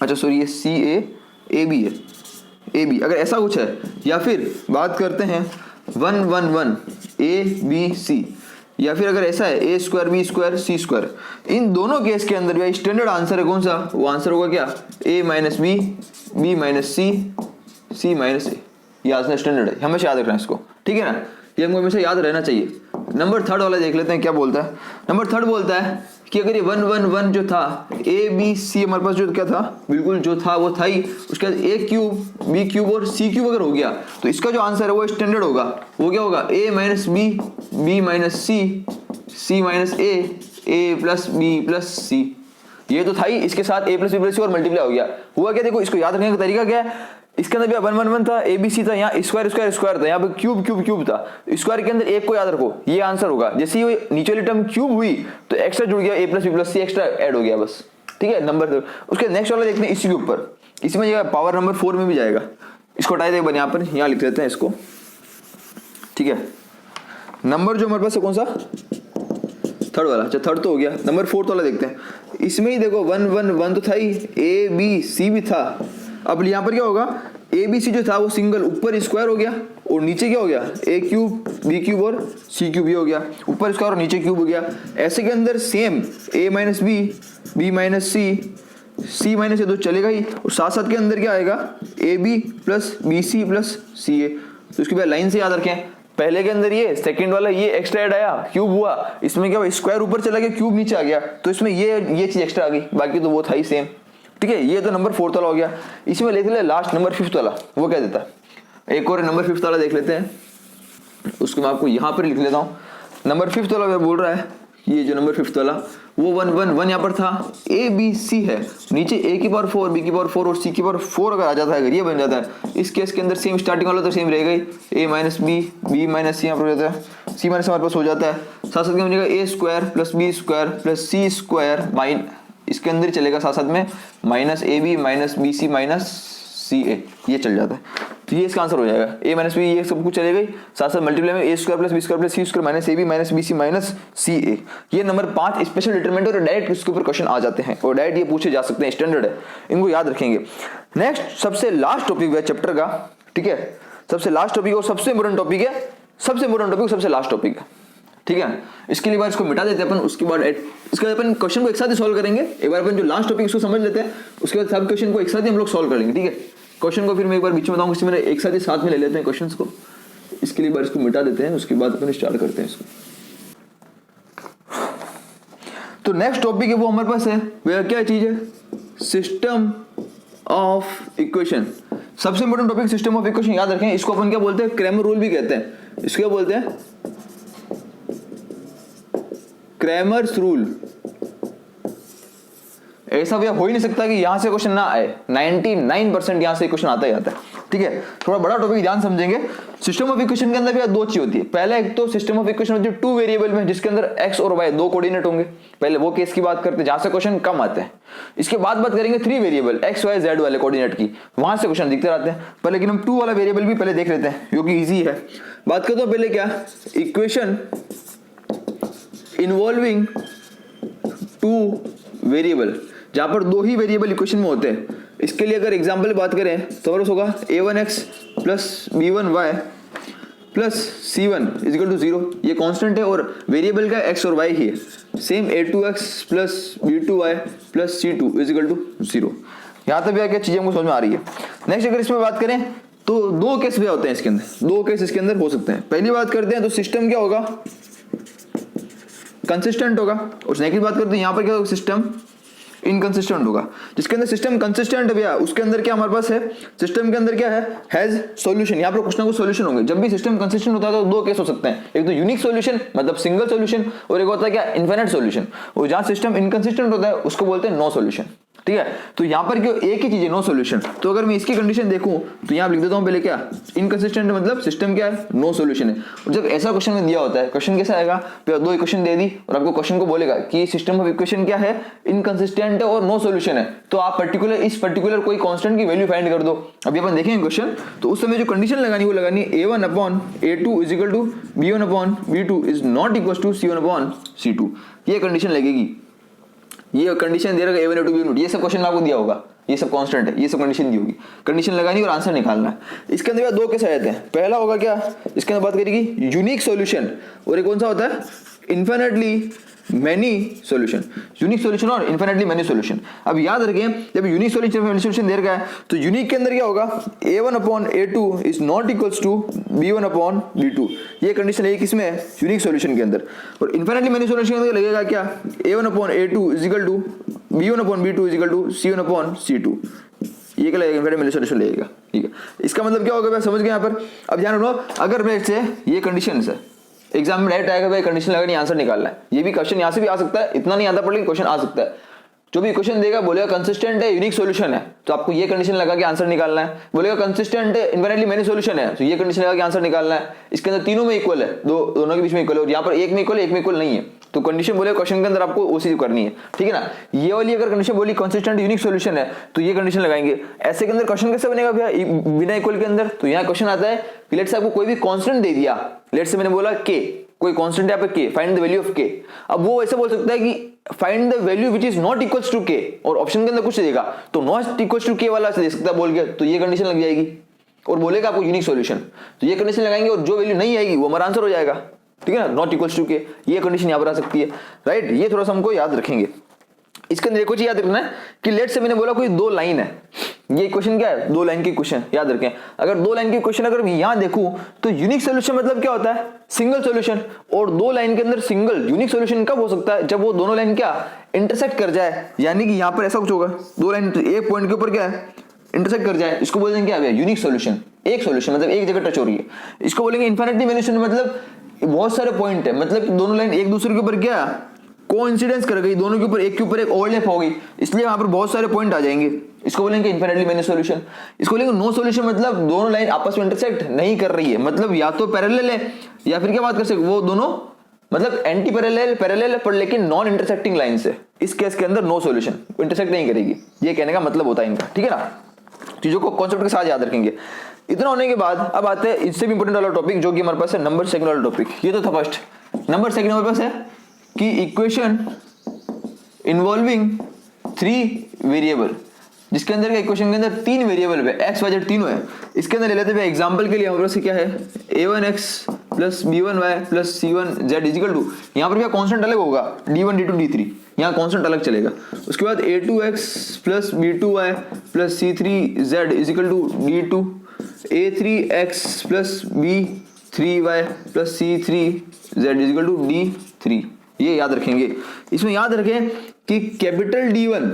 अच्छा सॉरी ये c a a b है, a b अगर ऐसा कुछ है, या फिर बात करते हैं 1 1 1 a b c, या फिर अगर ऐसा है a square b square c square, इन दोनों केस के अंदर स्टैंडर्ड आंसर है कौन सा, वो आंसर होगा क्या, a minus b b minus c c minus a, ये आंसर स्टैंडर्ड है, हमेशा याद रखना इसको, ठीक है ना, ये हमको हमेशा याद रहना चाहिए। नंबर 3 वाला देख लेते हैं क्या बोलता है। नंबर 3 बोलता है कि अगर ये 1 1 1 जो था, a b c हमारे पास जो क्या था, बिल्कुल जो था वो था ही, उसके बाद a क्यूब b क्यूब और c क्यूब अगर हो गया, तो इसका जो आंसर है वो स्टैंडर्ड होगा, वो क्या होगा, a minus b b minus c c minus a plus b plus c। ये तो था ही, इसके साथ a plus b plus c और मल्टीप्लाई हो गया। हुआ क्या, देखो इसको याद रखने का तरीका क्या है इसके अंदर भी 1 1 1 था, ए बी सी था, यहाँ स्क्वायर स्क्वायर स्क्वायर था, यहाँ पे क्यूब क्यूब क्यूब था। स्क्वायर के अंदर एक को याद रखो, ये आंसर होगा। जैसे ही नीचे वाली टर्म क्यूब हुई तो एक्स्ट्रा जुड़ गया, ए प्लस बी प्लस सी एक्स्ट्रा ऐड हो गया बस, ठीक है। नंबर उसके नेक्स्ट वाला देखते हैं इसी के ऊपर, इसमें जाएगा पावर नंबर 4 में भी जाएगा। इसको हटाए देख यहाँ पर, यहाँ लिख लेते हैं इसको, ठीक है। नंबर जो हमारे पास है कौन सा, थर्ड वाला, अच्छा थर्ड तो हो गया। नंबर 4 वाला देखते हैं, इसमें ही देखो 1 1 1 तो था ही, ए बी सी भी था। अब यहाँ पर क्या होगा, ए बी सी जो था वो सिंगल ऊपर स्क्वायर हो गया और नीचे क्या हो गया, ए क्यूब बी क्यूब और सी क्यूब भी हो गया, ऊपर स्क्वायर और नीचे क्यूब हो गया। ऐसे के अंदर सेम ए माइनस बी माइनस सी माइनस ए तो चलेगा ही, और साथ साथ के अंदर क्या आएगा, A B plus B C plus C A. तो इसके बाद लाइन से याद रखें, पहले के अंदर ये, सेकंड वाला ये एक्स्ट्रा ऐड आया, क्यूब हुआ, इसमें क्या हुआ, स्क्वायर ऊपर चला गया, क्यूब नीचे आ गया, तो इसमें ये चीज एक्स्ट्रा आ गई, बाकी तो वो था ही सेम, ठीक है। ये तो नंबर 4 वाला हो गया। इसमें लिख ले लास्ट नंबर 5 वाला, वो क्या देता है। एक और नंबर 5 वाला देख लेते हैं, उसको मैं आपको यहाँ पर लिख लेता हूँ। नंबर 5 वाला बोल रहा है, ये जो नंबर 5 वाला वो 1 1 1 यहाँ पर था, ए बी सी है, नीचे ए की पावर 4 बी की पावर 4 और सी की पावर 4 अगर आ जाता है, अगर ये बन जाता है, इस केस के अंदर सेम स्टार्टिंग वाला तो सेम रहेगा ही, ए माइनस बी माइनस सी यहाँ पर हो जाता है, सी माइनस हमारे पास हो जाता है, साथ साथ क्या बनेगा, A square plus B square plus C square minus, इसके अंदर चलेगा साथ साथ में minus A B minus B C minus C A, ये चल जाता है। तो ये इसका आंसर हो जाएगा, ए माइनस बी, ये सब कुछ चलेगा ही, साथ साथ मल्टीप्लाई में A square plus B square plus C square minus A B minus B C minus C A. ये नंबर 5 स्पेशल डिटरमिनेंट और डायरेक्ट इसके ऊपर क्वेश्चन आ जाते हैं और डायरेक्ट ये पूछे जा सकते हैं, स्टैंडर्ड है, इनको याद रखेंगे। नेक्स्ट सबसे लास्ट टॉपिक है चैप्टर का, ठीक है, सबसे लास्ट टॉपिक और सबसे इंपोर्टेंट टॉपिक है, सबसे इंपोर्टेंट टॉपिक सबसे लास्ट टॉपिक है, ठीक है। इसके लिए बार इसको मिटा देते हैं अपन, उसके बाद इसके बाद अपन क्वेश्चन को एक साथ ही सॉल्व करेंगे। एक बार अपन जो लास्ट टॉपिक उसको समझ लेते हैं, उसके बाद सब क्वेश्चन को एक साथ ही हम लोग सॉल्व कर लेंगे, ठीक है। क्वेश्चन को फिर मैं एक बार बीच में बताऊंगा, इसमें एक साथ ही साथ में ले लेते हैं क्वेश्चंस को। इसके लिए बार इसको मिटा देते हैं, उसके बाद अपन स्टार्ट करते हैं इसको। तो नेक्स्ट टॉपिक है वो हमारे पास है, वह क्या चीज है, सिस्टम ऑफ इक्वेशन। सबसे important topic system of equation, याद रखें। इसको अपन क्या बोलते हैं, क्रैमर रूल भी कहते हैं। इसको क्या बोलते हैं, क्रैमर्स रूल। ऐसा भैया हो ही नहीं सकता कि यहां से क्वेश्चन ना आए, 99% यहां से क्वेश्चन आता ही आता है, ठीक है। थोड़ा बड़ा टॉपिक ध्यान समझेंगे। सिस्टम ऑफ इक्वेशन के अंदर भैया दो चीज होती है। पहले एक तो सिस्टम ऑफ इक्वेशन होती है 2 वेरिएबल में, जिसके अंदर x और y दो कोऑर्डिनेट होंगे। पहले वो केस की बात करते हैं जहां से क्वेश्चन कम आते हैं। इसके बाद बात करेंगे 3 वेरिएबल x y z वाले कोऑर्डिनेट की, वहां से क्वेश्चन दिखते रहते हैं। पर लेकिन हम 2 वाला वेरिएबल भी पहले देख लेते हैं, जो कि इजी है। बात करते हैं पहले क्या, इक्वेशन इन्वॉल्विंग 2 वेरिएबल, जहां पर 2 ही वेरिएबल इक्वेशन में होते हैं। इसके लिए अगर एग्जांपल बात करें तो हमारे होगा a1x plus b1y plus c1 is equal to 0। ये कांस्टेंट है और वेरिएबल का x और y ही है। Same a2x plus b2y plus c2 equal to 0। यहां तक भी क्या चीजें हमको समझ में आ रही है। नेक्स्ट अगर इसमें बात करें तो 2 केस भी होते हैं इसके अंदर, 2 केस इसके अंदर हो सकते हैं। पहली बात करते हैं तो सिस्टम क्या होगा, कंसिस्टेंट होगा। और नेक्स्ट बात करते हैं यहाँ पर क्या होगा, सिस्टम इनकंसिस्टेंट होगा। जिसके अंदर सिस्टम कंसिस्टेंट है भैया, उसके अंदर क्या हमारे पास है, सिस्टम के अंदर क्या है, हैज सॉल्यूशन। यहाँ पर कुछ ना कुछ सॉल्यूशन होंगे। जब भी सिस्टम कंसिस्टेंट होता है तो 2 केस हो सकते हैं, एक तो यूनिक सॉल्यूशन मतलब सिंगल सॉल्यूशन, और एक होता है क्या, इनफिनिट सॉल्यूशन। और जहां सिस्टम इनकंसिस्टेंट होता है उसको बोलते हैं नो सॉल्यूशन, ठीक है। तो यहाँ पर क्यों एक ही चीज है, नो सॉल्यूशन। तो अगर मैं इसकी कंडीशन देखूं तो यहाँ लिख देता हूँ पहले क्या, इनकंसिस्टेंट मतलब सिस्टम क्या है, नो सॉल्यूशन है। और जब ऐसा क्वेश्चन में दिया होता है, क्वेश्चन कैसा आएगा, 2 इक्वेशन दे दी और आपको क्वेश्चन को बोलेगा कि सिस्टम ऑफ इक्वेशन क्या है, इनकंसिस्टेंट है और नो सॉल्यूशन है, तो आप इस पर्टिकुलर कोई कांस्टेंट की वैल्यू फाइंड कर दो। अभी अपन देखेंगे क्वेश्चन, तो उस समय जो कंडीशन लगानी वो लगानी a1 upon a2 is equal to b1 upon b2 is not equal to c1 upon c2। ये कंडीशन लगेगी। ये कंडीशन दे रहा है a1 a2 b1, ये सब क्वेश्चन में आपको दिया होगा, ये सब कांस्टेंट है, ये सब कंडीशन दी होगी। कंडीशन लगानी और आंसर निकालना है। इसके अंदर 2 केस आ जाते हैं। पहला होगा क्या, इसके अंदर बात करेगी यूनिक सॉल्यूशन, और एक कौन सा होता है, infinitely many solution. Unique solution और इन्फिनिटली मैनी सॉल्यूशन। अब याद रखें, जब यूनिक सॉल्यूशन दे रखा है तो यूनिक के अंदर क्या होगा, a1 upon a2 is not equals to b1 upon b2। ये कंडीशन लगेगी किसमें, यूनिक सॉल्यूशन के अंदर। और इन्फिनिटली मैनी सॉल्यूशन के अंदर लगेगा क्या, a1 upon a2 is equal to b1 upon b2 is equal to c1 upon c2। ये क्या लगेगा, इन्फिनिटी मैनी सॉल्यूशन लगेगा, ठीक है। इसका मतलब क्या होगा, समझ गए यहाँ पर। अब ध्यान रखो, अगर मैं से ये कंडीशन है, एग्जाम में डायरेक्ट आएगा भाई कंडीशन लगानी आंसर निकालना है, ये भी क्वेश्चन यहाँ से भी आ सकता है, इतना नहीं आता पड़ लेकिन क्वेश्चन आ सकता है। जो भी इक्वेशन देगा बोलेगा कंसिस्टेंट है, यूनिक सॉल्यूशन है, तो आपको ये कंडीशन लगा के आंसर निकालना है। बोलेगा कंसिस्टेंट है, इनफिनिटली मेनी सॉल्यूशन है, तो ये कंडीशन लगा के आंसर निकालना है। इसके अंदर तीनों में इक्वल है, दोनों के बीच में इक्वल है, और यहाँ पर एक में इक्वल है, एक में इक्वल नहीं है, तो कंडीशन बोलेगा क्वेश्चन के अंदर आपको वो चीज करनी है, ठीक है ना। ये वाली अगर कंडीशन बोली कंसिस्टेंट यूनिक सॉल्यूशन है तो ये कंडीशन लगाएंगे। ऐसे के अंदर क्वेश्चन कैसे बनेगा भैया बिना इक्वल के अंदर? तो यहाँ क्वेश्चन आता है कि लेट्स से आपको कोई भी कांस्टेंट दे दिया, लेट्स से मैंने बोला के, कोई कांस्टेंट है यहाँ पे के, फाइंड द वैल्यू ऑफ के। अब वो ऐसे बोल सकता है कि find the value which is not equals to k, और ऑप्शन के अंदर कुछ देगा तो नॉट इक्वल्स टू के वाला दे सकता है बोल के, तो ये कंडीशन लग जाएगी और बोलेगा आपको यूनिक सॉल्यूशन, तो ये कंडीशन लगाएंगे और जो वैल्यू नहीं आएगी वो हमारा आंसर हो जाएगा, ठीक है ना, नॉट इक्वल्स टू के, ये कंडीशन यहाँ पर आ सकती है, राइट। ये थोड़ा सा हमको याद रखेंगे। इसके अंदर एक चीज याद रखना है कि लेट से मैंने बोला कोई दो लाइन है, ये क्वेश्चन क्या है, दो लाइन की क्वेश्चन, याद रखें। अगर दो लाइन की क्वेश्चन अगर मैं यहां देखूं तो यूनिक सॉल्यूशन मतलब क्या होता है, सिंगल सॉल्यूशन, और दो लाइन के अंदर सिंगल यूनिक सॉल्यूशन कब हो सकता है, जब वो दोनों लाइन क्या इंटरसेक्ट कर जाए, यानी कि यहां पर ऐसा कुछ होगा, दो लाइन एक पॉइंट के ऊपर क्या है इंटरसेक्ट कर जाए, इसको बोलेंगे क्या है यूनिक सॉल्यूशन। एक सॉल्यूशन मतलब एक जगह टच हो रही है, इसको बोलेंगे इनफिनिटी मेनी सॉल्यूशन, मतलब बहुत सारे पॉइंट है, मतलब दोनों लाइन एक दूसरे के ऊपर क्या कोइंसिडेंस कर गई, दोनों के ऊपर एक के ऊपर एक ओवरलैप हो गई, इसलिए वहां पर बहुत सारे पॉइंट आ जाएंगे, इसको बोलेंगे इनफिनिटली मेनी सॉल्यूशन। इसको बोलेंगे नो सॉल्यूशन, मतलब दोनों लाइन आपस में इंटरसेक्ट नहीं कर रही है, मतलब या तो पैरेलल है या फिर क्या बात कर सकते वो दोनों मतलब एंटी पैरेलल पैरेलल पर लेकिन नॉन इंटरसेक्टिंग लाइन से, इस केस के अंदर नो सॉल्यूशन, इंटरसेक्ट नहीं करेगी, ये कहने का मतलब होता है इनका, ठीक है ना। चीजों को कॉन्सेप्ट के साथ याद रखेंगे। इतना होने के बाद अब आते हैं इससे भी इंपोर्टेंट वाला टॉपिक जो कि हमारे पास है नंबर सेकंड वाला टॉपिक। ये तो था फर्स्ट, नंबर सेकंड हमारे पास है कि इक्वेशन इन्वॉल्विंग 3 वेरिएबल, जिसके अंदर इक्वेशन के अंदर 3 वेरिएबल है, एक्स वाई जेड तीनों है। इसके अंदर ले लेते हैं एग्जांपल के लिए हमारे पास क्या है a1x plus b1y plus c1z is equal to, यहाँ पर क्या कांस्टेंट अलग होगा d1 d2 d3, यहाँ कांस्टेंट अलग चलेगा। उसके बाद a2x plus b2y plus c3z equal to d2, a3x plus b3y plus c3z equal to d3, ये याद रखेंगे। इसमें याद रखें कि कैपिटल D1,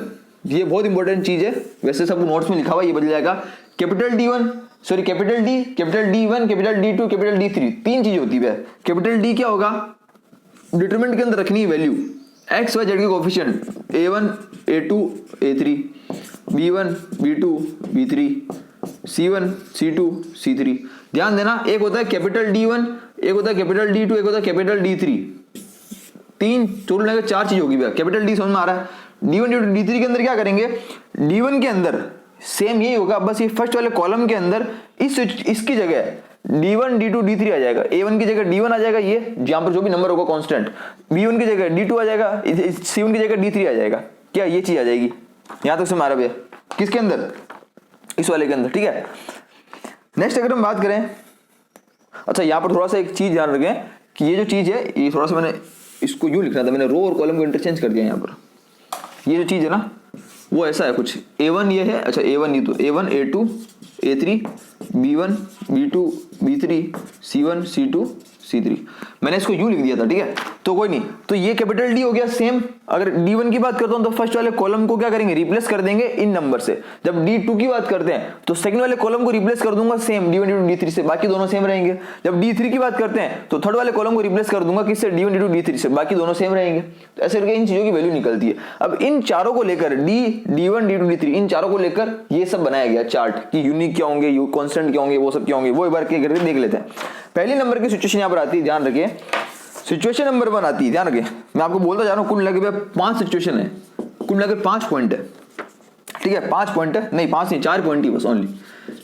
ये बहुत इंपॉर्टेंट चीज है, वैसे सब नोट्स में लिखा हुआ ये बदल जाएगा, capital D1 sorry capital D, capital D1, capital D2, capital D3, 3 चीजें होती है। कैपिटल D क्या होगा, डिटरमिनेंट के अंदर रखनी है वैल्यू एक्स वाई जेड के coefficient a1 a2 a3 b1 b2 b3 c1 c2 c3। ध्यान देना एक होता है कैपिटल D1, एक होता है कैपिटल D2, एक होता है कैपिटल D3, 3 टोटल मिलाकर 4 चीज होगी भैया। कैपिटल D समझ में आ रहा है। D1 D2 D3 के अंदर क्या करेंगे, D1 के अंदर सेम यही होगा, बस ये फर्स्ट वाले कॉलम के अंदर इसकी जगह D1 D2 D3 आ जाएगा, A1 की जगह D1 आ जाएगा, ये जहां पर जो भी नंबर होगा कांस्टेंट, B1 की जगह D2 आ जाएगा, C1 की जगह D3 आ जाएगा, क्या ये चीज आ जाएगी। यहां तक समझ आ रहा भैया, किसके अंदर, इस वाले के अंदर, ठीक है। नेक्स्ट अगर हम बात करें, अच्छा यहां पर थोड़ा सा एक चीज ध्यान रखें कि ये जो चीज है ये थोड़ा सा मैंने इसको यूं लिखना था, मैंने रो और कॉलम को इंटरचेंज कर दिया यहाँ पर। ये जो चीज है ना वो ऐसा है कुछ, A1 ये है, अच्छा A1 ये तो A1 A2 A3 B1 B2 B3 C1 C2 C3, मैंने इसको यूं लिख दिया था, ठीक है, तो कोई नहीं। तो ये कैपिटल D हो गया सेम। अगर D1 की बात करता हूं तो फर्स्ट वाले कॉलम को क्या करेंगे, रिप्लेस कर देंगे इन नंबर से। जब D2 की बात करते हैं तो सेकंड वाले कॉलम को रिप्लेस कर दूंगा सेम D1 D2 D3 से, बाकी दोनों सेम रहेंगे। जब D3 की बात करते हैं तो थर्ड वाले कॉलम को रिप्लेस कर दूंगा किससे, D1 D2 D3 से, बाकी दोनों सेम रहेंगे। तो ऐसे करके इन चीजों की वैल्यू निकलती है। अब इन चारों को लेकर D1 D2 D3 इन चारों को लेकर ये सब बनाया गया चार्ट कि यूनिक क्या होंगे, कांस्टेंट क्या होंगे, वो सब क्या होंगे, वो एक बार करके देख लेते हैं। पहली नंबर की सिचुएशन यहाँ पर आती है, ध्यान रखिए, सिचुएशन नंबर 1 आती है, ध्यान रखिए। मैं आपको बोलता जा रहा हूँ कुल मिलाकर 5 सिचुएशन है, कुल मिलाकर 5 पॉइंट है, ठीक है, 5 पॉइंट है, नहीं 5 नहीं 4 पॉइंट ही बस, ओनली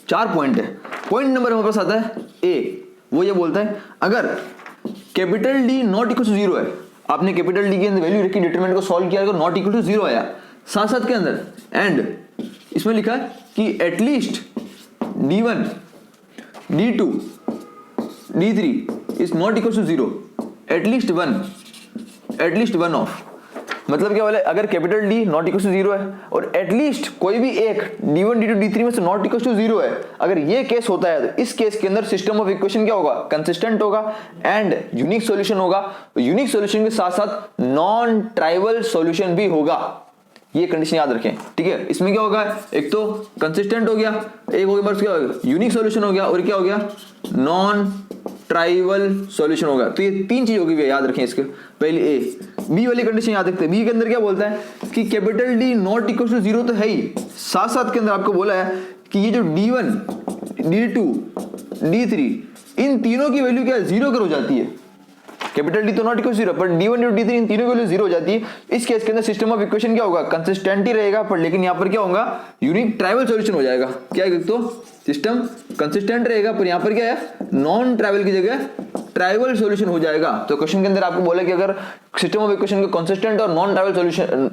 4 पॉइंट है। पॉइंट नंबर हमारे पास आता है ए, वो ये बोलता है अगर capital D not equal to 0 है, आपने कैपिटल D के अंदर वैल्यू रखी, डिटरमिनेंट को सॉल्व किया, अगर नॉट इक्वल टू 0 आया, साथ साथ के अंदर एंड इसमें लिखा है कि at least D1 D2 D3 is not equal to 0, at least one of, मतलब क्या बोले, अगर capital D not equal to 0 है और एटलीस्ट कोई भी एक D1 D2 D3 में से नॉट इक्वल टू 0 है, अगर ये केस होता है तो इस केस के अंदर सिस्टम ऑफ इक्वेशन क्या होगा, कंसिस्टेंट होगा एंड यूनिक सॉल्यूशन होगा। यूनिक सॉल्यूशन के साथ साथ नॉन ट्राइवल सॉल्यूशन भी होगा, ये कंडीशन याद रखें, ठीक है। इसमें क्या होगा, एक तो कंसिस्टेंट हो गया, एक हो गया बस क्या हो गया, यूनिक सॉल्यूशन हो गया, और क्या हो गया, नॉन ट्राइवल सॉल्यूशन होगा। तो ये 3 चीज होगी, याद रखें इसके। पहली ए बी वाली कंडीशन याद रखते हैं। बी के अंदर क्या बोलता है कि capital D not equal to 0 तो है ही, साथ साथ के अंदर आपको बोला है कि ये जो D1, D2, D3 इन तीनों की वैल्यू क्या है, 0 कर हो जाती है। कैपिटल डी तो नॉट इक्वल 0 पर D1, D2, D3 इन तीनों की वैल्यू 0 हो जाती है। इस केस के अंदर सिस्टम ऑफ इक्वेशन क्या होगा, कंसिस्टेंट ही रहेगा, पर लेकिन यहाँ पर क्या होगा, यूनिक ट्राइवल सॉल्यूशन हो जाएगा। क्या है तो सिस्टम कंसिस्टेंट रहेगा, पर यहाँ पर क्या है, नॉन ट्राइवल की जगह ट्राइवल सॉल्यूशन हो जाएगा। तो क्वेश्चन के अंदर आपको बोला कि अगर सिस्टम ऑफ इक्वेशन का कंसिस्टेंट और non trivial solution,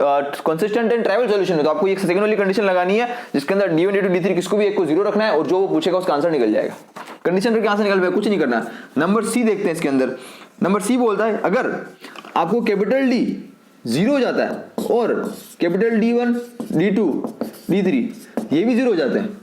consistent and trivial solution है, तो आपको ये सेकंड वाली कंडीशन लगानी है जिसके अंदर D1, D2, D3 किसको भी एक को 0 रखना है और जो वो पूछेगा उसका आंसर निकल जाएगा। कंडीशन करके आंसर निकल जाएगा, कुछ नहीं करना है। नंबर सी देखते हैं इसके अंदर। नंबर सी बोलता है अगर आपको कैपिटल डी 0 हो जाता है और कैपिटल D1, D2, D3 ये भी 0 हो जाते हैं।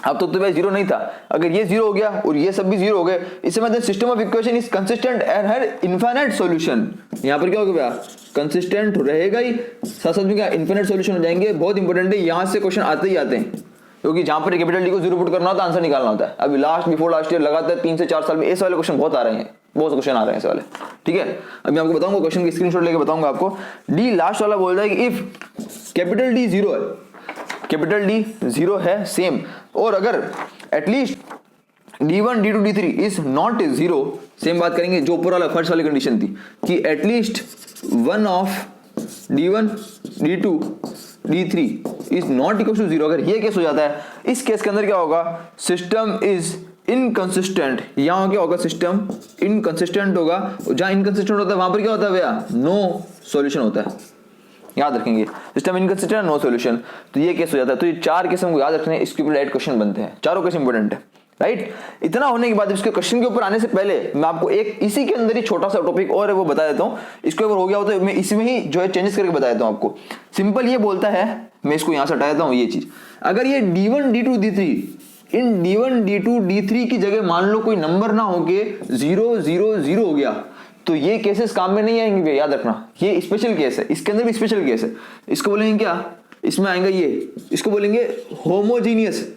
अब तो भाई 0 नहीं था, अगर ये 0 हो गया और ये सब भी 0 हो गए, इससे मतलब system of equation is consistent and have infinite solution. यहाँ पर क्या होगा भैया, कंसिस्टेंट रहेगा ही, साथ साथ में क्या इनफाइनाइट सॉल्यूशन हो जाएंगे। बहुत इंपॉर्टेंट है, यहाँ से क्वेश्चन आते ही आते हैं, क्योंकि जहां पर कैपिटल डी को 0 पुट करना होता है आंसर निकालना होता है। अभी बिफोर लास्ट ईयर लगातार 3 से 4 साल में ऐसे वाले क्वेश्चन बहुत आ रहे हैं, बहुत क्वेश्चन आ रहे हैं ऐसे वाले। ठीक है, अब मैं आपको बताऊंगा, क्वेश्चन की स्क्रीनशॉट लेके बताऊंगा आपको। डी लास्ट वाला बोल रहा है कि इफ कैपिटल डी 0 है, कैपिटल डी 0 है सेम, और अगर at least D1, D2, D3 is not 0, same बात करेंगे जो ऊपर वाला फर्स्ट वाली कंडीशन थी कि at least one of D1, D2, D3 is not equal to 0। अगर ये केस हो जाता है, इस केस के अंदर क्या होगा, सिस्टम इज इनकंसिस्टेंट। यहां क्या होगा, सिस्टम इनकंसिस्टेंट होगा। जहां इनकंसिस्टेंट होता है वहां पर क्या होता है भैया, नो सॉल्यूशन होता है। याद रखेंगे, सिस्टम इनकंसिस्टेंट, नो सॉल्यूशन, तो ये केस हो जाता है। तो ये 4 केस हमको याद रखने हैं, इसके ऊपर डायरेक्ट क्वेश्चन बनते हैं, चारों केस इंपॉर्टेंट है, राइट। इतना होने के बाद इसके क्वेश्चन के ऊपर आने से पहले मैं आपको एक इसी के अंदर ही छोटा सा टॉपिक और है वो बता देता हूं। इसके ऊपर हो गया हो तो मैं इसमें ही जो है चेंजेस करके बता देता हूं आपको। सिंपल ये बोलता है, मैं इसको यहां से हटा देता हूं ये चीज, अगर ये D1, D2, D3 इन D1, D2, D3 की जगह मान लो कोई नंबर ना हो के 0, 0, 0 हो गया, तो ये केसेस काम में नहीं आएंगे, याद रखना। ये स्पेशल केस है, इसके अंदर भी स्पेशल केस है। इसको बोलेंगे क्या, इसमें आएगा ये, इसको बोलेंगे होमोजीनियस,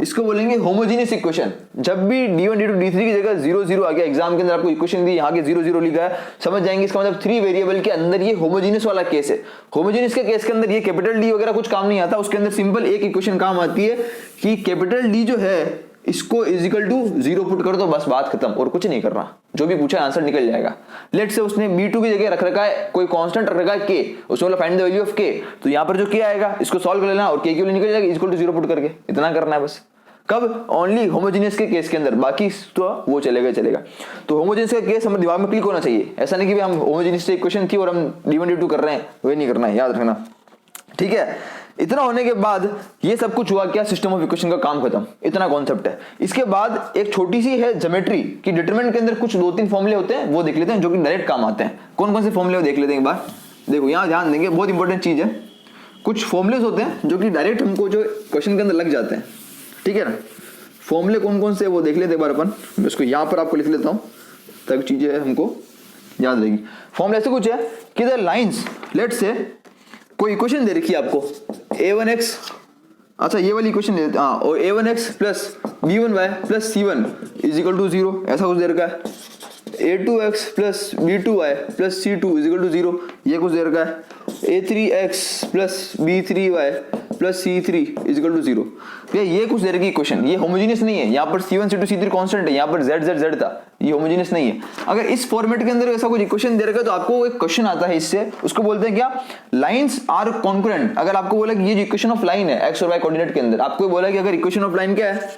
इसको बोलेंगे होमोजीनियस इक्वेशन। जब भी D1, D2, D3 की जगह 0, 0 आ गया, एग्जाम के अंदर आपको इक्वेशन दी, यहाँ के 0, 0 लिखा है, समझ जाएंगे इसका मतलब 3 वेरिएबल के अंदर ये होमोजीनियस वाला केस है। होमोजीनियस के केस के अंदर ये कैपिटल डी वगैरह कुछ काम नहीं आता, उसके अंदर सिंपल एक इक्वेशन काम आती है कि कैपिटल डी जो है इसको इजिकल टू 0 पुट कर दो, बस बात खत्म, और कुछ नहीं करना, जो भी पूछा आंसर निकल जाएगा। लेट से उसने B2 की जगह रख रखा है कोई कांस्टेंट रख रखा है K, उसमें बोला find the value of K, तो यहाँ पर जो K आएगा इसको सॉल्व कर लेना और K की वैल्यू निकल जाएगी इजिकल टू 0 पुट करके, इतना करना है बस। कब, ओनली होमोजेनियस के केस के अंदर, बाकी तो वो चलेगा चलेगा। तो होमोजेनियस का केस हमारे दिमाग में क्लिक होना चाहिए, ऐसा नहीं कि हम होमोजेनियस से इक्वेशन थी और हम D1, D2 कर रहे हैं, वही नहीं करना है, याद रखना। ठीक है, इतना होने के बाद ये सब कुछ हुआ क्या, सिस्टम ऑफ इक्वेशन का काम खत्म, इतना कॉन्सेप्ट है। इसके बाद एक छोटी सी है ज्योमेट्री की, डिटरमिनेंट के अंदर कुछ 2-3 फॉर्मूले होते हैं, वो देख लेते हैं जो कि डायरेक्ट काम आते हैं। कौन कौन से फॉर्मूले देख लेते हैं एक बार, देखो यहाँ ध्यान देंगे, बहुत इंपॉर्टेंट चीज है। कुछ फॉर्मूलेस होते हैं जो कि डायरेक्ट हमको जो क्वेश्चन के अंदर लग जाते हैं, ठीक है ना। फॉर्मूले कौन कौन से वो देख लेते एक बार अपन, मैं इसको यहाँ पर आपको लिख लेता हूँ ताकि चीजें हमको याद रहेगी। फॉर्मूला ऐसे कुछ है कि द लाइंस, लेट से कोई इक्वेशन दे रखी है आपको a1x, अच्छा ये वाली इक्वेशन दे, हाँ, और a1x plus b1y plus c1 is equal to 0, ऐसा कुछ दे रखा है। a2x plus b2y plus c2 is equal to 0, ये कुछ दे रखा है। a3x plus b3y plus c3 is equal to 0, भैया ये कुछ दे रखी इक्वेशन, ये होमोजेनियस नहीं है। यहाँ पर c1, c2, c3 कांस्टेंट है, यहाँ पर z, z, z था, ये होमोजेनियस नहीं है। अगर इस फॉर्मेट के अंदर ऐसा कुछ इक्वेशन दे रखा है तो आपको एक क्वेश्चन आता है इससे, उसको बोलते हैं क्या, लाइंस आर कॉन्करेंट। अगर आपको बोला कि ये जो इक्वेशन ऑफ लाइन है एक्स और वाई कोऑर्डिनेट के अंदर, आपको बोला कि अगर इक्वेशन ऑफ लाइन क्या है,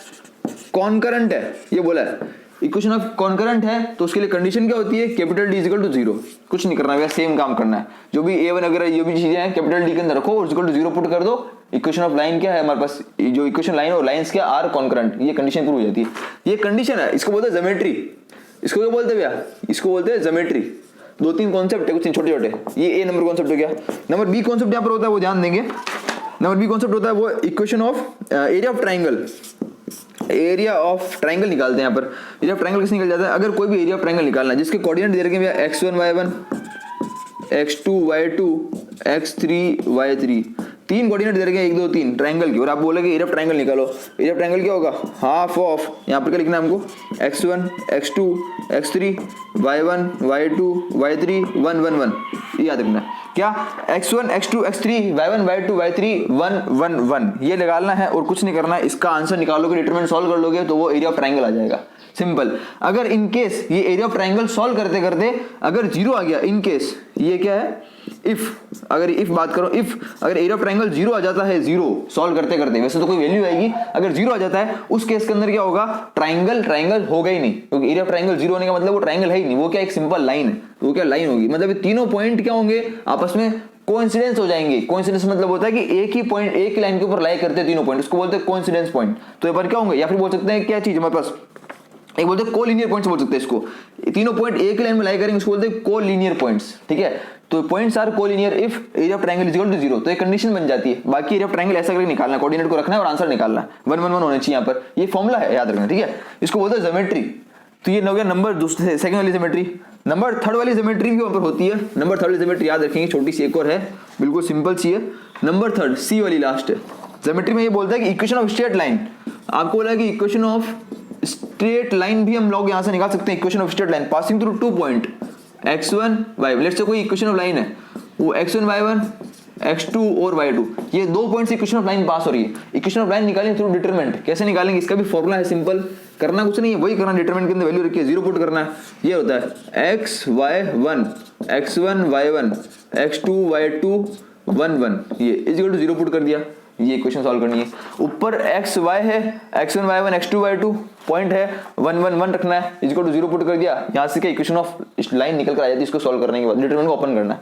कॉन्करेंट है, ये बोला है इक्वेशन ऑफ कॉन्करेंट है, तो उसके लिए कंडीशन क्या होती है, कैपिटल डी इक्वल टू 0, कुछ नहीं करना है, सेम काम करना है। जो भी a1 वगैरह ये भी चीजें हैं कैपिटल डी के अंदर रखो और इक्वल टू 0 पुट कर दो। इक्वेशन ऑफ लाइन क्या है हमारे पास, जो इक्वेशन लाइन और लाइंस क्या आर कॉन्करेंट, ये कंडीशन प्रूव हो जाती है। ये कंडीशन है, इसको बोलते हैं ज्योमेट्री। इसको क्या बोलते हैं भैया, इसको बोलते हैं ज्योमेट्री। 2-3 कॉन्सेप्ट है कुछ छोटे छोटे, ये ए नंबर कॉन्सेप्ट हो गया। नंबर बी कॉन्सेप्ट यहाँ पर होता है, वो ध्यान देंगे। नंबर बी कॉन्सेप्ट होता है वो equation of area of triangle. Area of triangle निकालते हैं यहाँ पर। एरिया ऑफ ट्राइंगल कैसे निकल जाता है, अगर कोई भी एरिया ऑफ ट्राइंगल निकालना है जिसके कोऑर्डिनेट दे रखे हैं x1 y1, x2 y2, x3 y3, तीन कोऑर्डिनेट दे रखे हैं 1 2 3 ट्रायंगल की, और आप बोलोगे एरिया ऑफ ट्रायंगल निकालो। एरिया ऑफ ट्रायंगल क्या होगा, हाफ ऑफ, यहाँ पर क्या लिखना है हमको, x1 x2 x3 y1 y2 y3 1 1 1, ये याद रखना है। क्या, x1 x2 x3 y1 y2 y3 1 1 1, ये निकालना है और कुछ नहीं करना है। इसका आंसर निकालोगे, डिटरमिनेंट सॉल्व कर लोगे तो वो एरिया ऑफ ट्रायंगल आ जाएगा, सिंपल। अगर इन केस ये एरिया ऑफ ट्रायंगल सॉल्व करते करते अगर जीरो आ गया, इन केस ये क्या है, इफ, अगर इफ बात करो, इफ अगर एरिया ऑफ ट्रायंगल जीरो आ जाता है, जीरो सॉल्व करते करते, वैसे तो कोई वैल्यू आएगी, अगर जीरो आ जाता है उस केस के अंदर क्या होगा, ट्रायंगल होगा ही नहीं, क्योंकि एरिया ऑफ ट्रायंगल जीरो होने का मतलब वो ट्रायंगल है ही नहीं, वो क्या एक सिंपल लाइन है, वो क्या लाइन होगी, मतलब ये तीनों पॉइंट क्या होंगे, आपस में कोइंसिडेंस हो जाएंगे। कोइंसिडेंस मतलब होता है कि एक ही पॉइंट एक ही लाइन के ऊपर लाई करते हैं तीनों पॉइंट, उसको बोलते हैं कोइंसिडेंस पॉइंट। तो ये पर क्या होंगे, या फिर बोल सकते हैं क्या चीज हमारे पास, एक बोलते हैं कोलिनियर पॉइंट्स बोल सकते हैं इसको, तीनों पॉइंट एक ही लाइन में लाई करेंगे उसको बोलते हैं कोलिनियर पॉइंट्स, ठीक है। तो points are collinear if area of triangle is equal to 0, तो एक कंडीशन बन जाती है। बाकी एरिया ऑफ ट्रायंगल ऐसा करके निकालना है, कोऑर्डिनेट को रखना है और आंसर निकालना है, 1 1 1 होना चाहिए यहाँ पर, ये फॉर्मूला है, याद रखना, ठीक है। इसको बोलते हैं ज्योमेट्री। तो ये हो गया नंबर सेकंड वाली ज्योमेट्री। नंबर थर्ड वाली ज्योमेट्री भी वहां पर होती है, नंबर थर्ड वाली ज्योमेट्री याद रखेंगे, छोटी सी एक और है, बिल्कुल सिंपल सी है। नंबर थर्ड सी वाली लास्ट है ज्योमेट्री में, ये बोलता है कि इक्वेशन ऑफ स्ट्रेट लाइन, आपको बोला कि इक्वेशन ऑफ स्ट्रेट लाइन भी हम लोग यहां से निकाल सकते हैं, equation of straight line passing through 2 point x1 y1, let's say कोई इक्वेशन ऑफ लाइन है, वो x1 y1 x2 और y2, ये 2 पॉइंट से इक्वेशन ऑफ लाइन पास हो रही है। इक्वेशन ऑफ लाइन निकालेंगे थ्रू डिटरमिनेंट, कैसे निकालेंगे, इसका भी फॉर्मूला है, सिंपल, करना कुछ नहीं है, वही करना, डिटरमिनेंट के अंदर वैल्यू रखिए, 0 पुट करना है। ये होता है x1 y1 x2 y2 1 1, ये इज इक्वल टू 0 पुट कर दिया, ये इक्वेशन सॉल्व करनी है। ऊपर x y है, x1 y1 x2 y2 point है, 1 1 1 रखना है, इज इक्वल टू 0 पुट कर दिया, यहाँ से क्या इक्वेशन ऑफ लाइन निकल कर आ जाती है। इसको सॉल्व करने के बाद डिटरमिनेंट को ओपन करना है।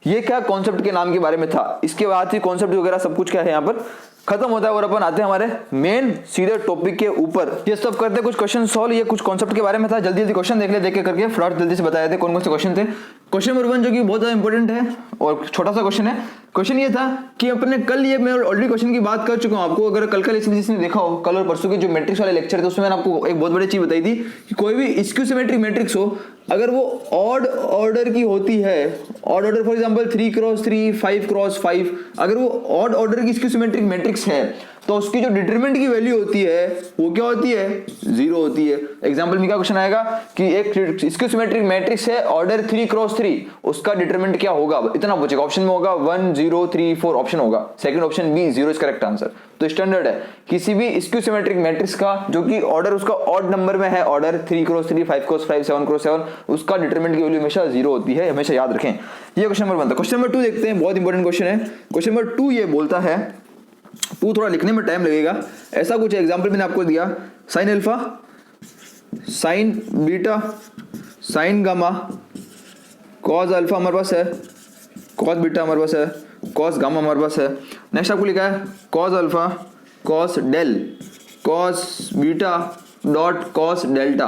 ये क्या कॉन्सेप्ट के नाम के बारे में था, इसके बाद ही कॉन्सेप्ट वगैरह सब कुछ क्या है यहाँ पर खत्म होता है और अपन आते हैं हमारे मेन सीधे टॉपिक के ऊपर। ये सब करते कुछ क्वेश्चन सॉल्व, ये कुछ कॉन्सेप्ट के बारे में था, जल्दी जल्दी क्वेश्चन देख ले, देख के करके फटाफट जल्दी से बताए थे कौन कौन से क्वेश्चन थे। क्वेश्चन नंबर 1 जो कि बहुत ज्यादा इंपॉर्टेंट है और छोटा सा क्वेश्चन है। क्वेश्चन ये था कि अपने कल, ये मैं ऑलरेडी क्वेश्चन की बात कर चुका हूं आपको, अगर कल जिसने देखा हो, कल और परसों के जो मैट्रिक्स वाले लेक्चर थे उसमें मैंने आपको एक बहुत बड़ी चीज बताई थी कि कोई भी स्क्यू सिमेट्रिक मैट्रिक्स हो, अगर वो ऑड ऑर्डर की होती है, odd order for example 3x3 5x5, अगर वो ऑड ऑर्डर की स्क्यू सिमेट्रिक मैट्रिक्स है तो उसकी जो डिटरमिनेंट की वैल्यू होती है वो क्या होती है, 0 होती है। एग्जांपल में क्या क्वेश्चन आएगा कि एक स्क्यू सिमेट्रिक मैट्रिक्स है ऑर्डर 3x3, उसका डिटरमिनेंट क्या होगा, इतना पूछेगा, ऑप्शन में होगा 1 0 3 4 ऑप्शन होगा, second option B 0 is correct answer. तो स्टैंडर्ड है किसी भी स्क्यू सिमेट्रिक मैट्रिक्स का जो कि ऑर्डर उसका ऑड नंबर में है, ऑर्डर 3x3 5x5 7x7, उसका डिटरमिनेंट की वैल्यू हमेशा 0 होती है, हमेशा याद रखें। ये क्वेश्चन नंबर 1 था। क्वेश्चन नंबर 2 देखते हैं, बहुत इंपॉर्टेंट क्वेश्चन है। क्वेश्चन नंबर 2 ये बोलता है, टू थोड़ा लिखने में टाइम लगेगा, ऐसा कुछ एग्जांपल मैंने आपको दिया, sine alpha sign beta sine gamma cos alpha हमारे पास है, कॉस बीटा हमारे पास है, कॉस गामा हमारे पास है। नेक्स्ट आपको लिखा है cos alpha cos del cos beta dot cos delta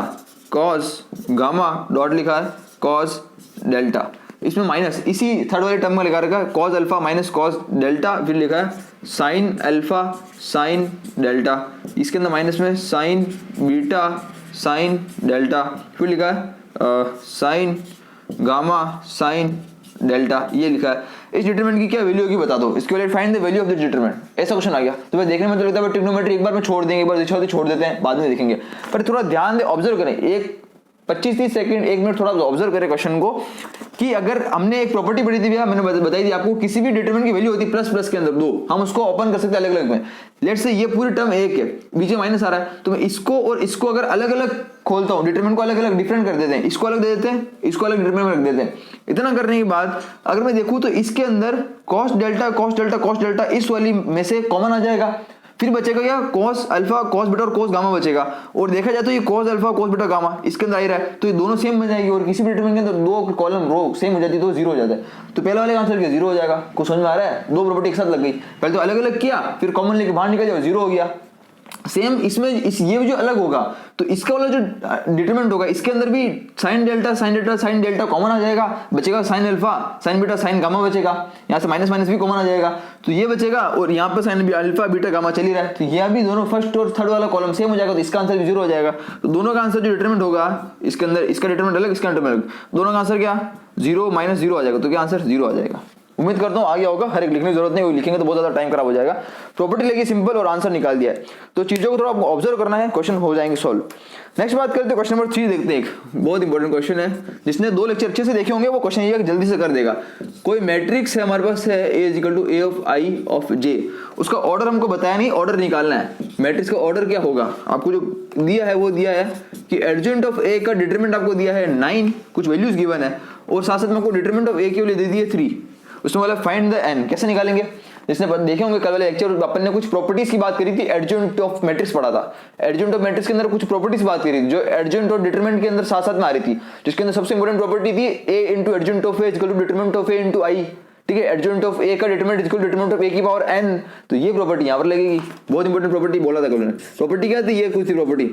cos gamma dot लिखा है कॉस डेल्टा, इसमें माइनस, इसी थर्ड वाले टर्म में लिखा रखा है cos alpha minus cos delta, फिर लिखा है साइन अल्फा साइन डेल्टा, इसके अंदर माइनस में साइन बीटा साइन डेल्टा, फिर लिखा है साइन गामा साइन डेल्टा, ये लिखा है। इस डिटरमिनेंट की क्या वैल्यू होगी बता दो, इसके लिए find the value of the determinant, ऐसा क्वेश्चन आ गया। तो देखने में तो लगता है ट्रिग्नोमेट्री एक बार में छोड़ देंगे, एक बार छोड़ देते हैं, बाद में देखेंगे, पर थोड़ा ध्यान दे, ऑब्जर्व करें, एक 25-30 सेकंड 1 मिनट थोड़ा ऑब्जर्व करें क्वेश्चन को, कि अगर हमने एक प्रॉपर्टी पढ़ी थी भैया, मैंने बताई थी आपको, किसी भी डिटरमिनेंट की वैल्यू होती है प्लस प्लस के अंदर 2, हम उसको ओपन कर सकते हैं अलग अलग में। लेट्स से ये पूरी टर्म 1 है, बीच में माइनस आ रहा है, तो मैं इसको और इसको अगर अलग अलग खोलता हूं, डिटरमिनेंट को अलग अलग डिफरेंट कर देते हैं, इसको अलग दे देते हैं, इसको अलग डिटरमिनेंट रख देते हैं। इतना करने के बाद अगर मैं देखूं तो इसके अंदर cos delta cos delta cos delta इस वाली में से कॉमन आ जाएगा, फिर बचेगा क्या कॉस अल्फा कॉस बीटा और कॉस गामा बचेगा, और देखा जाए तो ये cos alpha cos beta gamma इसके अंदर आ रहा है, तो ये दोनों सेम बन जाएगी, और किसी भी डिटरमिनेंट के अंदर 2 कॉलम रो सेम हो जाती है तो 0 हो जाता है। तो पहले वाले का आंसर क्या 0 हो जाएगा, कुछ समझ में आ रहा है, 2 प्रॉपर्टी एक साथ लग गई, पहले तो अलग अलग किया, फिर कॉमन लेके बाहर निकल जाओ 0 हो गया। सेम इसमें ये जो अलग होगा तो इसका वाला जो डिटरमिनेंट होगा इसके अंदर भी साइन डेल्टा कॉमन आ जाएगा, बचेगा sine alpha sign beta sine gamma बचेगा, यहाँ से माइनस माइनस भी कॉमन आ जाएगा, तो ये बचेगा, और यहाँ पे साइन अल्फा बीटा गामा चल ही रहा है, तो ये भी दोनों फर्स्ट और थर्ड वाला कॉलम सेम हो जाएगा, तो इसका आंसर भी 0 हो जाएगा। तो दोनों का आंसर जो डिटरमिनेंट होगा इसके अंदर, इसका डिटरमिनेंट अलग इसका डिटरमिनेंट अलग, दोनों का आंसर क्या 0 -0 आ जाएगा, तो क्या आंसर 0 आ जाएगा। उम्मीद करता हूँ आ गया होगा, हर एक लिखने की जरूरत नहीं, वो लिखेंगे तो बहुत ज्यादा टाइम खराब हो जाएगा। प्रॉपर्टी लगी सिंपल और आंसर निकाल दिया है, तो चीजों को थोड़ा आपको ऑब्जर्व करना है, क्वेश्चन हो जाएंगे सॉल्व। नेक्स्ट बात करते हैं क्वेश्चन नंबर 3 देखते हैं। एक बहुत इंपॉर्टेंट क्वेश्चन है, जिसने 2 लेक्चर अच्छे से देखे होंगे वो क्वेश्चन ये जल्दी से कर देगा। कोई मैट्रिक्स है हमारे पास है A equal to A of I of J, उसका ऑर्डर हमको बताया नहीं, ऑर्डर निकालना है। मैट्रिक्स का ऑर्डर क्या होगा आपको जो दिया है वो दिया है कि एडजेंट ऑफ A का डिटरमिनेंट आपको दिया है 9, कुछ वैल्यूज गिवन है, और साथ साथ में आपको डिटरमिनेंट ऑफ A की वैल्यू दे दी है 3। उसमें बोला फाइंड द n, कैसे निकालेंगे? जिसने देखे होंगे कल वाले लेक्चर अपन ने कुछ प्रॉपर्टीज की बात करी थी, एडजेंट ऑफ मैट्रिक्स पढ़ा था। एडजेंट ऑफ मैट्रिक्स के अंदर कुछ प्रॉपर्टीज बात करी थी जो एडजेंट और डिटरमिनेंट के अंदर साथ साथ में आ रही थी, जिसके अंदर सबसे इंपॉर्टेंट प्रॉपर्टी थी A into adjoint of A equal to determinant of A into I। ठीक है, एडजेंट ऑफ A का determinant equal determinant of A की पावर n, तो ये प्रॉपर्टी यहाँ पर लगेगी। बहुत इंपॉर्टेंट प्रॉपर्टी बोला था कल ने। प्रॉपर्टी क्या थी? ये कुछ थी प्रॉपर्टी,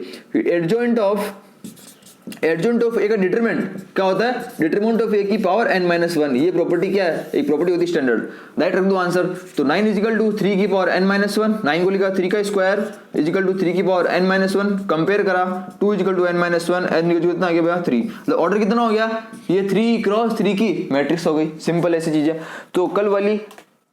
एडजेंट ऑफ A का डिटरमिनेंट क्या होता है? डिटरमिनेंट ऑफ A की पावर n-1। ये प्रॉपर्टी क्या है? एक प्रॉपर्टी होती है स्टैंडर्ड, राइट रख दो आंसर। तो 9 इज इक्वल टू 3 की पावर n-1, 9 को लिखा 3 का स्क्वायर इज इक्वल टू 3 की पावर n-1, कंपेयर करा 2 is equal to n-1, n कितना आ गया भैया 3, मतलब ऑर्डर कितना हो गया? ये 3 क्रॉस 3 की मैट्रिक्स हो गई। सिंपल ऐसी चीज है। तो कल वाली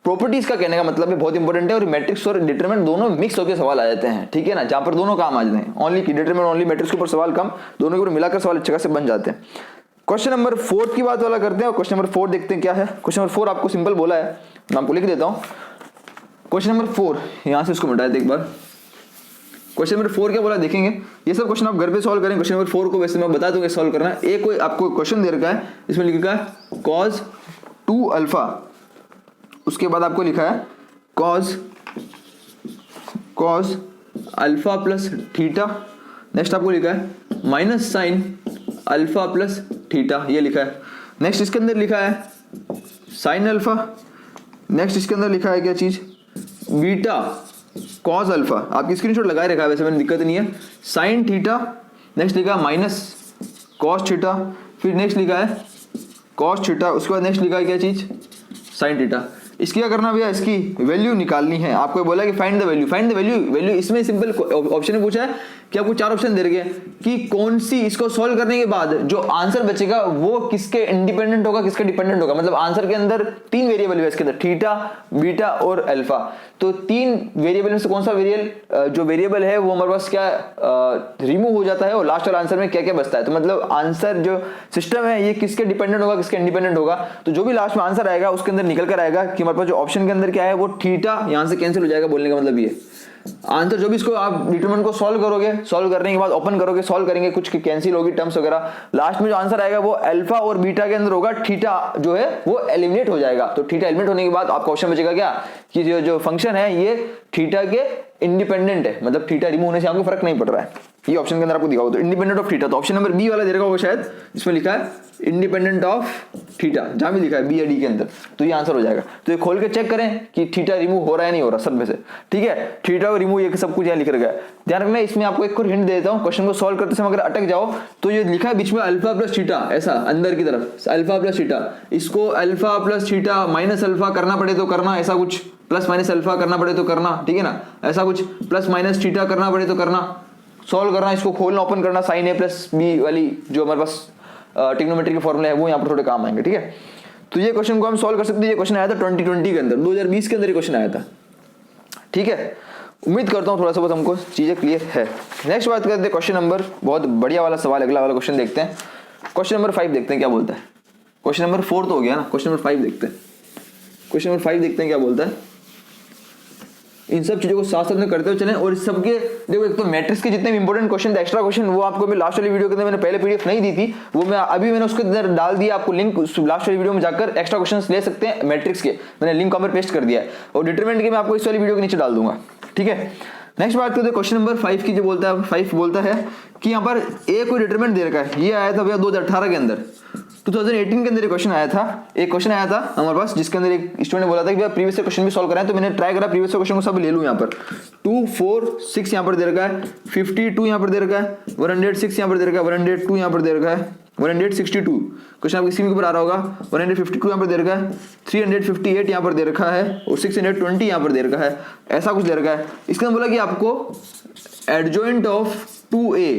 प्रॉपर्टीज का कहने का मतलब है बहुत इंपॉर्टेंट है, और मैट्रिक्स और डिटरमिनेंट दोनों मिक्स होकर सवाल आ जाते हैं, ठीक है ना, जहां पर दोनों काम आ जाते हैं। ओनली डिटरमिनेंट ओनली मैट्रिक्स के ऊपर सवाल कम, दोनों के ऊपर मिलाकर सवाल अच्छे खासे बन जाते हैं। क्वेश्चन नंबर 4 की बात वाला करते हैं, और क्वेश्चन नंबर 4 देखते हैं क्या है। क्वेश्चन नंबर 4 आपको सिंपल बोला है, मैं आपको लिख देता हूं। क्वेश्चन नंबर 4 यहां से इसको मिटा देते एक बार। क्वेश्चन नंबर 4 क्या बोला देखेंगे, ये सब क्वेश्चन आप घर पे सॉल्व करें। क्वेश्चन नंबर 4 को वैसे मैं बता दूंगा सॉल्व करना है। एक कोई आपको क्वेश्चन दे रखा है, इसमें लिखा है cos 2 अल्फा, उसके बाद आपको लिखा है cos alpha plus theta, next आपको लिखा है minus sine alpha plus theta, ये लिखा है। नेक्स्ट इसके अंदर लिखा है साइन अल्फा, नेक्स्ट इसके अंदर लिखा है क्या चीज, बीटा कॉस अल्फा, आपकी स्क्रीनशॉट लगाए रखा है वैसे, मैंने दिक्कत नहीं है। साइन थीटा, नेक्स्ट लिखा है माइनस कॉस थीटा, फिर नेक्स्ट लिखा है कॉस थीटा, उसके बाद नेक्स्ट लिखा है क्या चीज, साइन थीटा। इसकी क्या करना भैया, इसकी वैल्यू निकालनी है। आपको बोला कि find the value, find the value इसमें सिंपल ऑप्शन में पूछा है कि आपको 4 ऑप्शन दे रखे हैं कि कौन सी, इसको सॉल्व करने के बाद जो आंसर बचेगा वो किसके इंडिपेंडेंट होगा, किसके डिपेंडेंट होगा। मतलब आंसर के अंदर 3 वेरिएबल है इसके अंदर, थीटा, बीटा और अल्फा। तो 3 वेरिएबल में से कौन सा जो वेरिएबल है वो हमारे पास क्या रिमूव हो जाता है, और लास्ट वाले आंसर में क्या क्या बचता है। तो मतलब आंसर जो सिस्टम है ये किसके डिपेंडेंट होगा, किसके इंडिपेंडेंट होगा। तो जो भी लास्ट में आंसर आएगा उसके अंदर निकल कर आएगा कि हमारे पास जो ऑप्शन के अंदर क्या है वो थीटा यहां से कैंसिल हो जाएगा। बोलने का मतलब ये आंसर जो भी इसको आप डिटरमिनेंट को सॉल्व करोगे, सॉल्व करने के बाद ओपन करोगे, सॉल्व करेंगे, कुछ कैंसिल होगी टर्म्स वगैरह, लास्ट में जो आंसर आएगा वो अल्फा और बीटा के अंदर होगा, थीटा जो है वो एलिमिनेट हो जाएगा। तो थीटा एलिमिनेट होने के बाद आपका ऑप्शन बचेगा क्या कि जो फंक्शन है ये थीटा के इंडिपेंडेंट है, मतलब थीटा रिमूव होने से आपको फर्क नहीं पड़ रहा है। ये ऑप्शन के अंदर आपको दिखा हो तो इंडिपेंडेंट ऑफ थीटा। तो ऑप्शन नंबर बी वाला दे रखा होगा शायद, इसमें लिखा है इंडिपेंडेंट ऑफ थीटा, जहां भी लिखा है बी या डी के अंदर, तो ये आंसर हो जाएगा। तो ये खोल के चेक करें कि थीटा रिमूव हो रहा है नहीं हो रहा सब में से, ठीक है। थीटा को रिमूव ये सब कुछ यहाँ लिख रखा है। ध्यान रखना, इसमें आपको एक और हिंट दे देता हूँ, क्वेश्चन को सॉल्व करते समय अगर अटक जाओ तो ये लिखा है बीच में अल्फा प्लस थीटा, ऐसा अंदर की तरफ अल्फा प्लस थीटा, इसको alpha plus theta minus alpha करना पड़े तो करना, ऐसा कुछ प्लस माइनस अल्फा करना पड़े तो करना, ठीक है ना, ऐसा कुछ प्लस माइनस थीटा करना पड़े तो करना, सॉल्व करना, इसको खोलना ओपन करना, साइन ए प्लस बी वाली जो हमारे पास ट्रिग्नोमेट्री के फॉर्मूले है वो यहाँ पर थोड़े काम आएंगे, ठीक है। तो ये क्वेश्चन को हम सॉल्व कर सकते हैं। ये क्वेश्चन आया था 2020 के अंदर, 2020 के अंदर ये क्वेश्चन आया था, ठीक है। उम्मीद करता हूँ थोड़ा सा बहुत हमको चीजें क्लियर है। नेक्स्ट बात करते हैं क्वेश्चन नंबर, बहुत बढ़िया वाला सवाल, अगला वाला क्वेश्चन देखते हैं। क्वेश्चन नंबर 5 देखते हैं क्या बोलता है। क्वेश्चन नंबर 4 तो हो गया ना, क्वेश्चन नंबर 5 देखते हैं। क्वेश्चन नंबर 5 देखते हैं क्या बोलता है। इन सब चीजों को साथ साथ में करते हुए चलें। और इस सबके देखो, एक तो मैट्रिक्स के जितने भी इंपॉर्टेंट क्वेश्चन थे, एक्स्ट्रा क्वेश्चन, वो आपको मैं लास्ट वाली वीडियो के अंदर मैंने पहले पीडीएफ नहीं दी थी, वो मैं अभी मैंने उसके अंदर डाल दिया, आपको लिंक लास्ट वाली वीडियो में जाकर एक्स्ट्रा क्वेश्चंस ले सकते हैं मैट्रिक्स के, मैंने लिंक कॉमेंट पेस्ट कर दिया है। और डिटरमिनेंट के मैं आपको इस वाली वीडियो के नीचे डाल दूंगा, ठीक है। नेक्स्ट बात करते हैं क्वेश्चन नंबर 5 की, जो बोलता है 5 बोलता है कि यहाँ पर ए कोई डिटरमिनेंट दे रखा है। ये आया था भैया 2018 के अंदर, 2018 के अंदर एक क्वेश्चन आया था, एक क्वेश्चन आया था हमारे पास, जिसके अंदर एक स्टूडेंट ने बोला था कि भैया प्रीवियस क्वेश्चन भी सॉल्व कराएं। तो मैंने ट्राई करा, प्रीवियस क्वेश्चन को सब ले लूं। यहाँ पर 2, 4, 6 यहाँ पर दे रखा है, 52 यहाँ पर दे रखा है, 106 यहाँ पर दे रखा है, 102 यहाँ पर दे रखा है, 162 क्वेश्चन आपकी स्क्रीन के ऊपर आ रहा होगा, 152 यहाँ पर दे रखा है, 358 यहाँ पर दे रखा है, और 620 यहाँ पर दे रखा है, ऐसा कुछ दे रखा है। इसके अंदर बोला कि आपको एडजॉइंट ऑफ 2a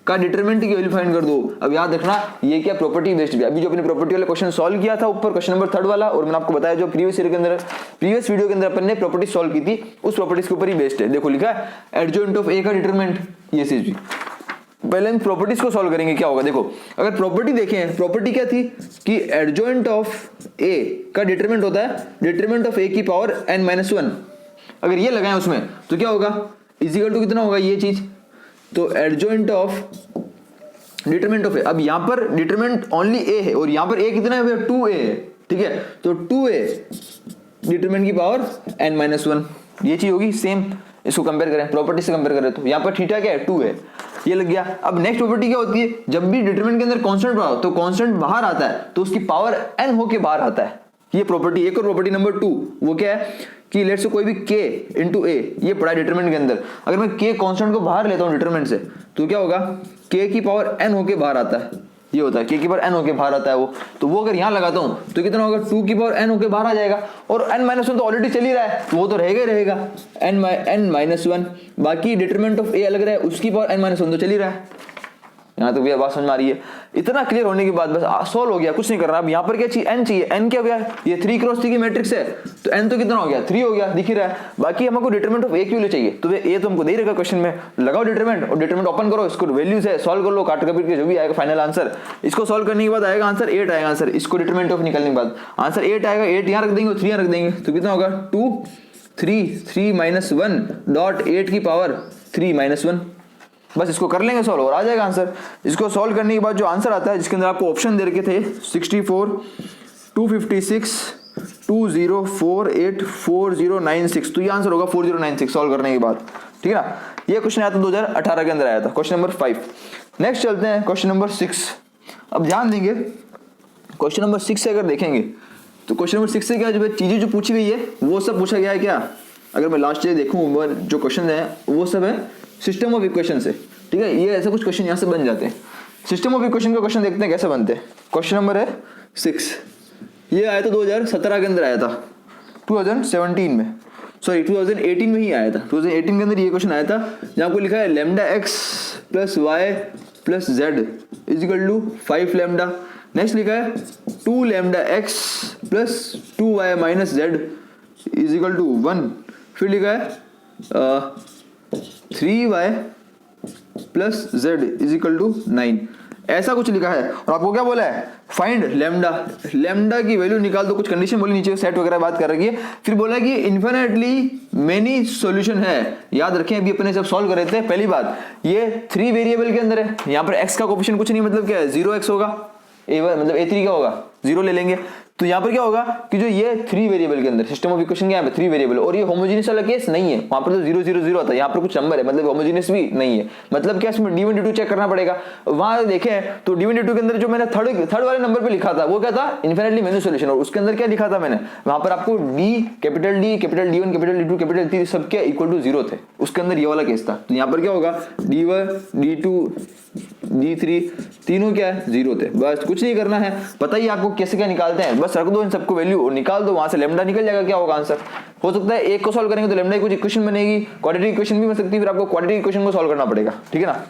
का डिटरमिनेंट की वैल्यू फाइंड कर दो। अब याद रखना ये क्या प्रॉपर्टी बेस्ड है। अभी जो अपने प्रॉपर्टी वाला क्वेश्चन सॉल्व किया था ऊपर क्वेश्चन नंबर 3 वाला, और मैंने आपको बताया जो प्रीवियस वीडियो के अंदर अपन ने प्रॉपर्टी सॉल्व की थी उस प्रॉपर्टीज के ऊपर ही बेस्ड है। देखो लिखा है एडजॉइंट ऑफ ए का डिटरमिनेंट, ये चीज भी पहले हम प्रॉपर्टीज को सॉल्व करेंगे। क्या होगा देखो, अगर प्रॉपर्टी देखें, प्रॉपर्टी क्या थी कि एडजॉइंट ऑफ ए का डिटरमिनेंट होता है डिटरमिनेंट ऑफ ए की पावर n-1। अगर ये लगाएं उसमें तो क्या होगा, इक्वल टू कितना होगा ये चीज, तो एडजॉइंट ऑफ डिटरमिनेंट ऑफ ए। अब यहां पर डिटरमिनेंट ओनली ए है और यहां पर ए कितना है, 2a है, ठीक है, तो 2a डिटरमिनेंट की पावर n-1, ये चीज होगी सेम। इसको कंपेयर करें, प्रॉपर्टी से कंपेयर करें तो यहां पर थीटा क्या है, 2 है, ये लग गया। अब नेक्स्ट प्रॉपर्टी क्या होती है, जब भी डिटरमिनेंट के अंदर कांस्टेंट बढ़ाओ तो कांस्टेंट बाहर आता है तो उसकी पावर n होके बाहर आता है। ये प्रॉपर्टी। एक और प्रॉपर्टी नंबर 2 वो क्या है कि लेट्स से कोई भी k इंटू a ये पड़ा डिटरमिनेंट के अंदर, अगर मैं k कांस्टेंट को बाहर लेता हूं डिटरमिनेंट से तो क्या होगा, k की पावर n होके बाहर आता है, ये होता है k की पावर n होके बाहर आता है वो। तो वो अगर यहां लगाता हूं तो कितना होगा, 2 की पावर n होके बाहर आ जाएगा, और n-1 तो ऑलरेडी चल ही रहा है तो वो तो रहेगा ही रहेगा n-1। बाकी डिटरमिनेंट ऑफ a अलग रहा है, उसकी पावर n-1 तो चल ही रहा है। यहाँ तक भैया बात समझ में आ रही है। इतना क्लियर होने के बाद बस सॉल्व हो गया, कुछ नहीं करना। अब यहाँ पर क्या चाहिए, n चाहिए। n क्या गया, ये 3 क्रॉस 3 की मैट्रिक्स है तो n तो कितना हो गया, 3 हो गया, दिख ही रहा है। बाकी हमको डिटरमिनेंट ऑफ a की वैल्यू चाहिए, तो ये तो हमको दे रहेगा क्वेश्चन में। लगाओ डिटरमिनेंट और डिटरमिनेंट ओपन करो, इसको वैल्यूज है सॉल्व कर लो, काट कपीट के जो भी आएगा फाइनल आंसर। इसको सॉल्व करने के बाद आएगा आंसर 8 आएगा आंसर, इसको डिटरमिनेंट ऑफ निकलने के बाद आंसर 8 आएगा। 8 यहाँ रख देंगे और 3 यहाँ रख देंगे तो कितना होगा, 2 3 -1 डॉट 8 की पावर 3 -1। बस इसको कर लेंगे सॉल्व और आ जाएगा आंसर। इसको सॉल्व करने के बाद जो आंसर आता है, जिसके अंदर आपको ऑप्शन दे रखे थे 64 256 2048 4096, तो ये आंसर होगा 4096 सॉल्व करने के बाद, ठीक है ना। ये क्वेश्चन आया था 2018 के अंदर आया था, क्वेश्चन नंबर 5। नेक्स्ट चलते हैं क्वेश्चन नंबर 6। अब ध्यान देंगे क्वेश्चन नंबर 6 से अगर देखेंगे तो क्वेश्चन नंबर 6 से क्या जो चीजें जो पूछी गई है वो सब पूछा गया है। क्या, अगर मैं लास्ट ईयर देखूँ जो क्वेश्चन है वो सब है सिस्टम ऑफ इक्वेशन से, ठीक है। ये ऐसे कुछ क्वेश्चन यहाँ से बन जाते हैं। सिस्टम ऑफ इक्वेशन का क्वेश्चन देखते हैं कैसे बनते हैं। क्वेश्चन नंबर है 6, ये आया था 2017 के अंदर आया था, 2017 में, सॉरी 2018 में ही आया था। 2018 के अंदर ये क्वेश्चन आया था जहाँ आपको लिखा है lambda x plus Y plus z equal to 5 lambda. Next लिखा है 2 lambda x plus 2 y minus z equal to 1। फिर लिखा है 3y plus z equal to 9, ऐसा कुछ लिखा है। और आपको क्या बोला है, फाइंड लैम्डा, लैम्डा की वैल्यू निकाल दो, कुछ कंडीशन बोली नीचे सेट वगैरह बात कर रखी है। फिर बोला कि इन्फिनिटली मेनी सॉल्यूशन है। याद रखें अभी अपने जब सॉल्व कर रहे थे पहली बात, ये 3 वेरिएबल के अंदर है, यहाँ पर x का कोएफिशिएंट कुछ नहीं, मतलब क्या है 0x होगा, मतलब a3 क्या होगा 0 ले लेंगे। तो यहाँ पर क्या होगा कि जो ये 3 वेरिएबल के अंदर सिस्टम ऑफ इक्वेशन क्या है 3 वेरिएबल, और ये होमोजेनियस वाला केस नहीं है, वहां पर तो 0 0 0 आता है, यहाँ पर कुछ नंबर है, मतलब होमोजेनियस भी नहीं है। मतलब क्या इसमें d1 d2 चेक करना पड़ेगा। वहां देखें तो d1 d2 के अंदर जो मैंने थर्ड वाले नंबर पे लिखा था वो क्या था, इन्फिनिटली मेनी सॉल्यूशन, और उसके अंदर क्या लिखा था मैंने, वहां पर आपको d capital D capital D1 capital D2 capital D3 सबके इक्वल टू 0 थे, उसके अंदर ये वाला केस था। तो यहाँ पर क्या होगा d1 d2 d3 तीनों क्या है 0 थे। बस कुछ नहीं करना है, पता ही आपको कैसे क्या निकालते हैं, बस रख दो इन सबको वैल्यू और निकाल दो, वहां से लैम्डा निकल जाएगा। क्या होगा आंसर, हो सकता है एक को सॉल्व करेंगे तो लैम्डा की कुछ इक्वेशन बनेगी, क्वाड्रेटिक इक्वेशन भी बन सकती है, फिर आपको क्वाड्रेटिक इक्वेशन को सॉल्व करना पड़ेगा, ठीक है ना।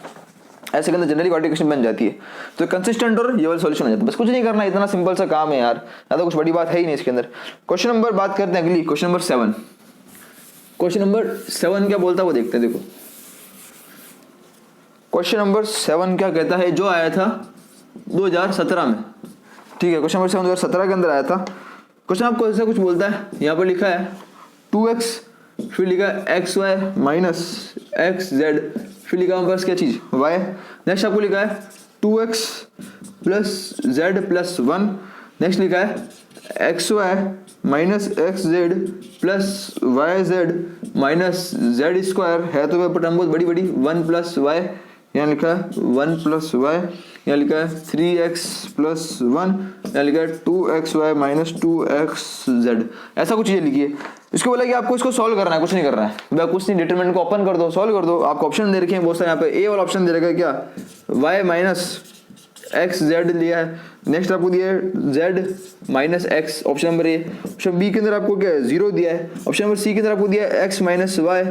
ऐसे के अंदर जनरली क्वाड्रेटिक इक्वेशन बन जाती है, तो कंसिस्टेंट और ये वाला सॉल्यूशन हो जाता है। बस कुछ नहीं करना, इतना सिंपल सा काम है यार, ज्यादा कुछ बड़ी बात है ही नहीं इसके अंदर। क्वेश्चन नंबर बात करते हैं अगली, क्वेश्चन नंबर 7। क्वेश्चन नंबर 7 क्या बोलता है वो देखते हैं। देखो क्वेश्चन नंबर 7 क्या कहता है, जो आया था 2017 में, ठीक है। क्वेश्चन नंबर 7 2017 के अंदर आया था। क्वेश्चन आपको ऐसा कुछ बोलता है, यहाँ पर लिखा है 2x, फिर लिखा है xy माइनस xz, फिर लिखा है बस क्या चीज y। नेक्स्ट आपको लिखा है 2x plus z plus 1। Next लिखा है xy minus xz plus yz minus z square है, तो टर्म बहुत बड़ी बड़ी 1 प्लस y, यहाँ लिखा है 1 प्लस y, यहाँ लिखा है 3x प्लस 1, यहाँ लिखा है 2xy माइनस 2xz, ऐसा कुछ चीजें लिखी है। इसको बोला कि आपको इसको सॉल्व करना है, कुछ नहीं करना है, मैं कुछ नहीं, डिटरमिनेंट को ओपन कर दो, सॉल्व कर दो। आपको ऑप्शन दे रखे हैं बहुत सारे, यहाँ पे ए वाला ऑप्शन दे रखा है क्या, y माइनस एक्स जेड लिया है। नेक्स्ट आपको दिया है z minus x, option number A. Option B के अंदर आपको क्या है 0 दिया है। ऑप्शन नंबर सी के अंदर आपको दिया है x minus y,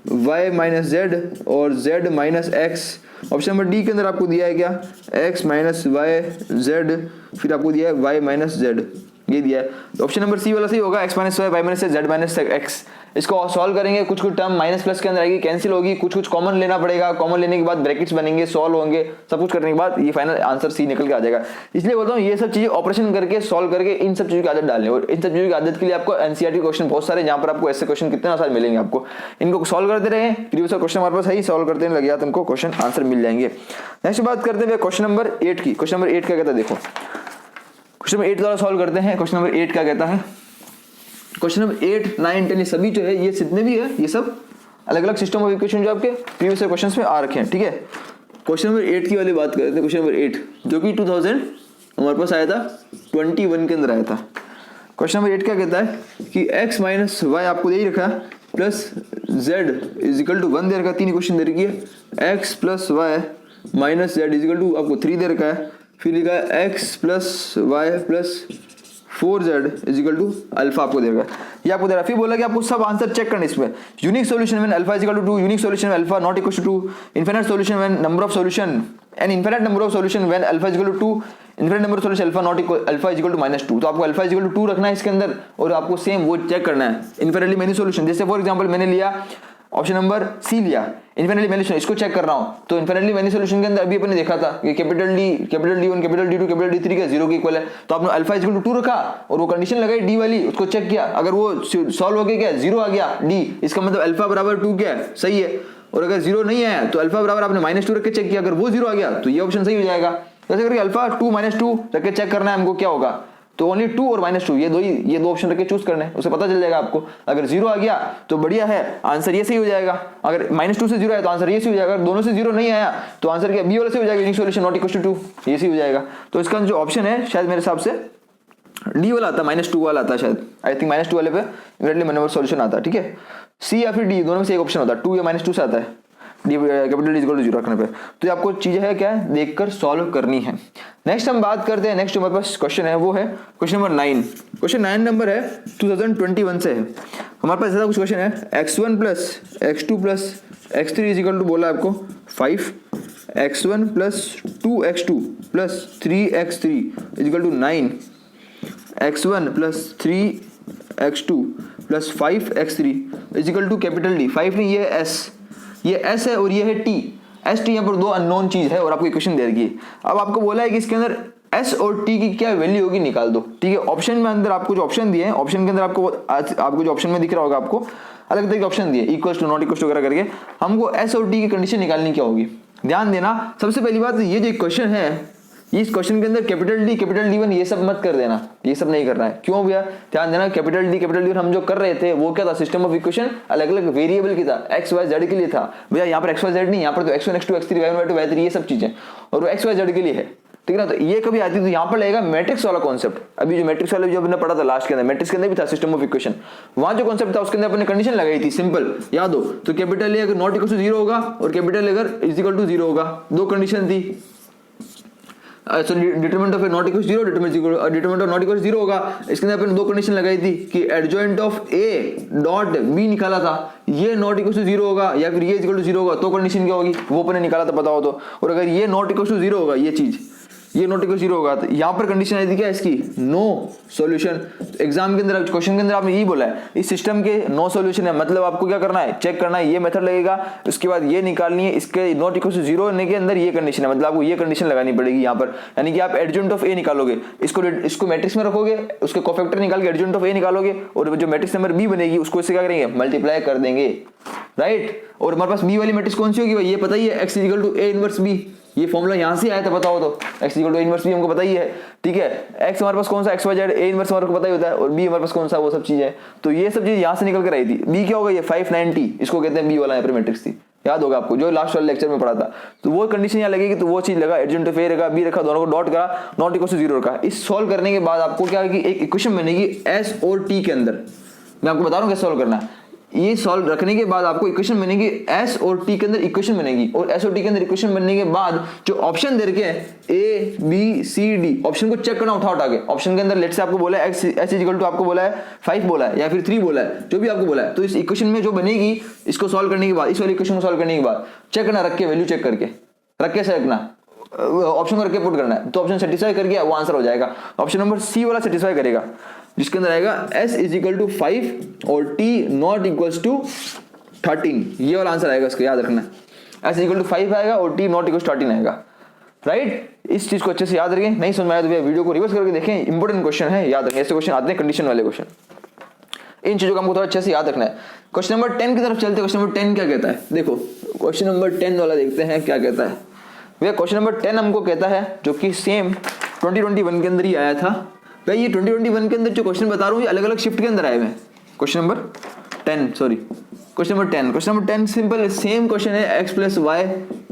y minus z और z minus x. Option number D के अंदर आपको दिया है क्या, x माइनस वाई जेड, फिर आपको दिया है y माइनस जेड, ये दिया है। तो ऑप्शन नंबर सी वाला सही होगा, x minus y, y minus z minus x. इसको सॉल्व करेंगे, कुछ कुछ टर्म माइनस प्लस के अंदर आएगी, कैंसिल होगी, कुछ कुछ कॉमन लेना पड़ेगा, कॉमन लेने के बाद ब्रैकेट्स बनेंगे, सॉल्व होंगे, सब कुछ करने के बाद ये फाइनल आंसर सी निकल के आ जाएगा। इसलिए बोलता हूँ ये सब चीजें ऑपरेशन करके सॉल्व करके इन सब चीजों की आदत डालनी, और इन सब चीजों की आदत के लिए आपको एनसीईआरटी क्वेश्चन बहुत सारे, जहां पर आपको ऐसे क्वेश्चन कितने सारे मिलेंगे आपको, इनको सॉल्व करते रहे, प्रीवियस क्वेश्चन हमारे पास है, सॉल्व करते लगे आप तुमको क्वेश्चन आंसर मिल जाएंगे। नेक्स्ट बात करते हैं क्वेश्चन नंबर 8 की। क्वेश्चन नंबर 8 क्या कहता है, देखो क्वेश्चन नंबर 8 द्वारा सॉल्व करते हैं। क्वेश्चन नंबर 8 क्या कहता है, क्वेश्चन नंबर 8, 9, 10 ये सभी जो है, ये जितने भी है ये सब अलग अलग सिस्टम ऑफ इक्वेशन जो आपके प्रीवियस क्वेश्चंस में आ रखे हैं, ठीक है। क्वेश्चन नंबर 8 की वाली बात करते हैं। क्वेश्चन नंबर 8 जो कि 2000 हमारे पास आया था 21 के अंदर आया था। क्वेश्चन नंबर 8 क्या कहता है कि x माइनस वाई आपको दे ही रखा है, plus Z is equal to 1 दे रखा है, 3 इक्वेशन दे रखी है, x plus y minus z is equal to आपको 3 दे रखा है, फिर लिखा है x plus Y plus 4z is equal to alpha आपको देगा, ये आपको दे रहा है। फिर बोला कि आपको सब आंसर चेक करना इसमें, unique solution when alpha is equal to 2, unique solution when alpha not equal to 2, infinite solution when number of solution and infinite number of solution when alpha is equal to 2, infinite number of solution alpha not equal alpha is equal to -2। तो आपको alpha is equal to 2 रखना है इसके अंदर, और आपको same वो check करना है इनफिनिटली मेनी सॉल्यूशन। जैसे फॉर एग्जांपल मैंने लिया ऑप्शन नंबर सी लिया, इनफिनिटली मेनी सॉल्यूशन, इसको चेक कर रहा हूं, तो इनफिनिटली मेनी सॉल्यूशन के अंदर अभी अपन ने देखा था कि capital D 1 capital D 2 capital D 3 का 0 के इक्वल है, तो आपने अल्फा इज इक्वल टू 2 रखा और वो कंडीशन लगाई डी वाली, उसको चेक किया, अगर वो सॉल्व हो गया क्या 0 आ गया डी, इसका मतलब अल्फा बराबर 2 क्या है, सही है। और अगर 0 नहीं आया तो अल्फा बराबर आपने -2 रख के चेक किया, अगर वो 0 आ गया तो ये ऑप्शन सही हो जाएगा। जैसे करके अल्फा 2 -2 रख के चेक करना है हमको, क्या होगा, तो ओनली 2 और -2 ये दो ऑप्शन रख के चूज करना है, उसे पता चल जाएगा आपको। अगर 0 आ गया तो बढ़िया है, आंसर ये सही हो जाएगा। अगर -2 से 0 आया तो आंसर ये सही हो जाएगा, अगर दोनों से 0 नहीं आया तो आंसर क्या बी वाला सही हो जाएगा, unique solution not equal to 2, ये सही हो जाएगा। तो इसका जो ऑप्शन है शायद मेरे हिसाब से डी वाला आता, -2 वाला आता शायद, आई थिंक -2 वाले पे इमीडिएटली नंबर सॉल्यूशन आता है, ठीक है। सी या फिर डी दोनों में से एक ऑप्शन होता है, 2 या -2 से आता है, कैपिटल डी इक्वल टू 0 रखने पे। तो ये आपको चीजें है क्या है देखकर सॉल्व करनी है। नेक्स्ट हम बात करते हैं, नेक्स्ट हमारे पास क्वेश्चन है वो है क्वेश्चन नंबर 9। क्वेश्चन 9 नंबर है 2021 से है, हमारे पास ऐसा कुछ क्वेश्चन है, x1 plus x2 plus x3 is equal to बोला आपको 5, x1 plus 2x2 plus 3x3 is equal to 9, x1 plus 3x2 plus 5x3 is equal to capital D, 5 नहीं ये s, ये s है और ये है t, s t यहाँ पर दो अननोन चीज है और आपको इक्वेशन दे रखी है। अब आपको बोला है कि इसके अंदर s और t की क्या वैल्यू होगी निकाल दो, ठीक है। ऑप्शन में अंदर आपको जो ऑप्शन दिए हैं, ऑप्शन के अंदर आपको जो ऑप्शन में दिख रहा होगा आपको अलग तरह के ऑप्शन दिए, equal to not equal to वगैरह करके, हमको s और t की कंडीशन निकालनी क्या होगी। ध्यान देना, सबसे पहली बात ये जो क्वेश्चन है, इस क्वेश्चन के अंदर कैपिटल डी 1 ये सब मत कर देना, ये सब नहीं करना है। क्यों भैया, ध्यान देना, कैपिटल डी हम जो कर रहे थे वो क्या था, सिस्टम ऑफ इक्वेशन अलग अलग वेरिएबल की था, एक्स वाई जेड के लिए था भैया। यहाँ पर एक्स वाई जेड नहीं, यहाँ पर तो x1 x2 x3 y1 y2 y3 ये सब चीजें, और वो एक्स वाई जेड के लिए है, ठीक है ना। तो ये कभी आती तो यहाँ पर लगेगा मैट्रिक्स वाला कॉन्सेप्ट। अभी जो मैट्रिक्स वाला जो हमने पढ़ा था लास्ट के अंदर, मैट्रिक्स के अंदर भी था सिस्टम ऑफ इक्वेशन, वहां जो कॉन्सेप्ट था उसके अंदर अपने कंडीशन लगाई थी, सिंपल याद हो। तो कैपिटल ए अगर नॉट इक्वल टू 0 होगा और कैपिटल अगर इज इक्वल टू 0 होगा, दो कंडीशन थी। So determinant of A not equal 0, determinant of not equal 0 होगा। इसके अंदर अपन दो कंडीशन लगाई थी कि adjoint of A dot B निकाला था, ये नॉट इक्वल टू 0 होगा या फिर ये इक्वल टू 0 होगा, तो कंडीशन क्या होगी वो अपन ने निकाला था, पता हो तो। और अगर ये नॉट इक्वल टू 0 होगा, ये चीज ये नॉट इक्वल 0 होगा, तो यहाँ पर कंडीशन आई थी क्या इसकी, नो सॉल्यूशन। एग्जाम के अंदर क्वेश्चन के अंदर आपने यही बोला है इस सिस्टम के नो सॉल्यूशन है, मतलब आपको क्या करना है, चेक करना है, ये मेथड लगेगा, उसके बाद ये निकालनी है, इसके नॉट इक्वल टू 0 होने के अंदर ये कंडीशन है, मतलब आपको ये कंडीशन लगानी पड़ेगी यहाँ पर। यानी कि आप एडजॉइंट ऑफ ए निकालोगे, इसको मैट्रिक्स में रखोगे, उसके कोफैक्टर निकाल के एडजॉइंट ऑफ ए निकालोगे, और जो मैट्रिक्स नंबर बी बनेगी उसको इससे क्या करेंगे, मल्टीप्लाई कर देंगे, राइट। और हमारे पास बी वाली मैट्रिक्स कौन सी होगी भाई, ये पता ही है, x equal to A inverse B, ये फॉर्मूला यहां से आया था, पता हो तो, x equal to inverse B हमको पता ही है, ठीक है। x हमारे पास कौन सा, x y z, A inverse हमारे को पता ही होता है, और b हमारे पास कौन सा, वो सब चीज है। तो ये सब चीज यहां से निकल कर आई थी। b क्या होगा, ये 590, इसको कहते हैं b वाला यहाँ पर मैट्रिक्स थी, याद होगा आपको जो लास्ट वाले लेक्चर में पढ़ा था। तो वो कंडीशन यहाँ लगेगी, तो वो चीज लगा, एडजॉइंट ऑफ ए रखा, बी रखा, दोनों को डॉट करा, नॉट इक्वल टू 0 रखा। इस सॉल्व करने के बाद आपको क्या है, एक इक्वेशन बनेगी s और t के अंदर, मैं आपको बता रहा हूँ कैसे सॉल्व करना है। ये सॉल्व रखने के बाद आपको इक्वेशन बनेगी, s और t के अंदर इक्वेशन बनेगी, और s और t के अंदर इक्वेशन बनने के बाद जो ऑप्शन दे रखे हैं a b c d, option को चेक करना उठा के। ऑप्शन के अंदर लेट से आपको बोला है x इक्वल टू आपको बोला है 5 बोला है या फिर 3 बोला है, जो भी आपको बोला है, तो इस इक्वेशन में जो बनेगी, इसको सॉल्व करने के बाद, इस वाली इक्वेशन को सॉल्व करने के बाद चेक करना, रख के वैल्यू चेक करके, रख के से रखना, ऑप्शन करके पुट करना है, तो ऑप्शन सेटिस्फाई कर गया वो आंसर हो जाएगा। ऑप्शन नंबर सी वाला सेटिस्फाई करेगा, जिसके अंदर आएगा s इज इक्वल टू 5 और t नॉट इक्वल्स टू 13, ये वाला आंसर आएगा, इसको याद रखना है। s इक्वल टू 5 आएगा और t नॉट इक्वल्स 13 आएगा, राइट। इस चीज को अच्छे से याद रखें, नहीं समझ में आया तो भैया वीडियो को रिवर्स करके देखें, इंपॉर्टेंट क्वेश्चन है, याद रखें। ऐसे क्वेश्चन आते हैं कंडीशन वाले क्वेश्चन, इन चीजों को हमको थोड़ा अच्छे से याद रखना है। क्वेश्चन नंबर 10 की तरफ चलते हैं। क्वेश्चन नंबर 10 क्या कहता है, देखो क्वेश्चन नंबर 10 वाला देखते हैं क्या कहता है भैया। क्वेश्चन नंबर 10 हमको कहता है, जो कि सेम 2021 के अंदर ही आया था भाई। ये 2021 के अंदर जो क्वेश्चन बता रहा हूँ ये अलग अलग शिफ्ट के अंदर आए हुए हैं। Question number 10 simple same question है, x plus Y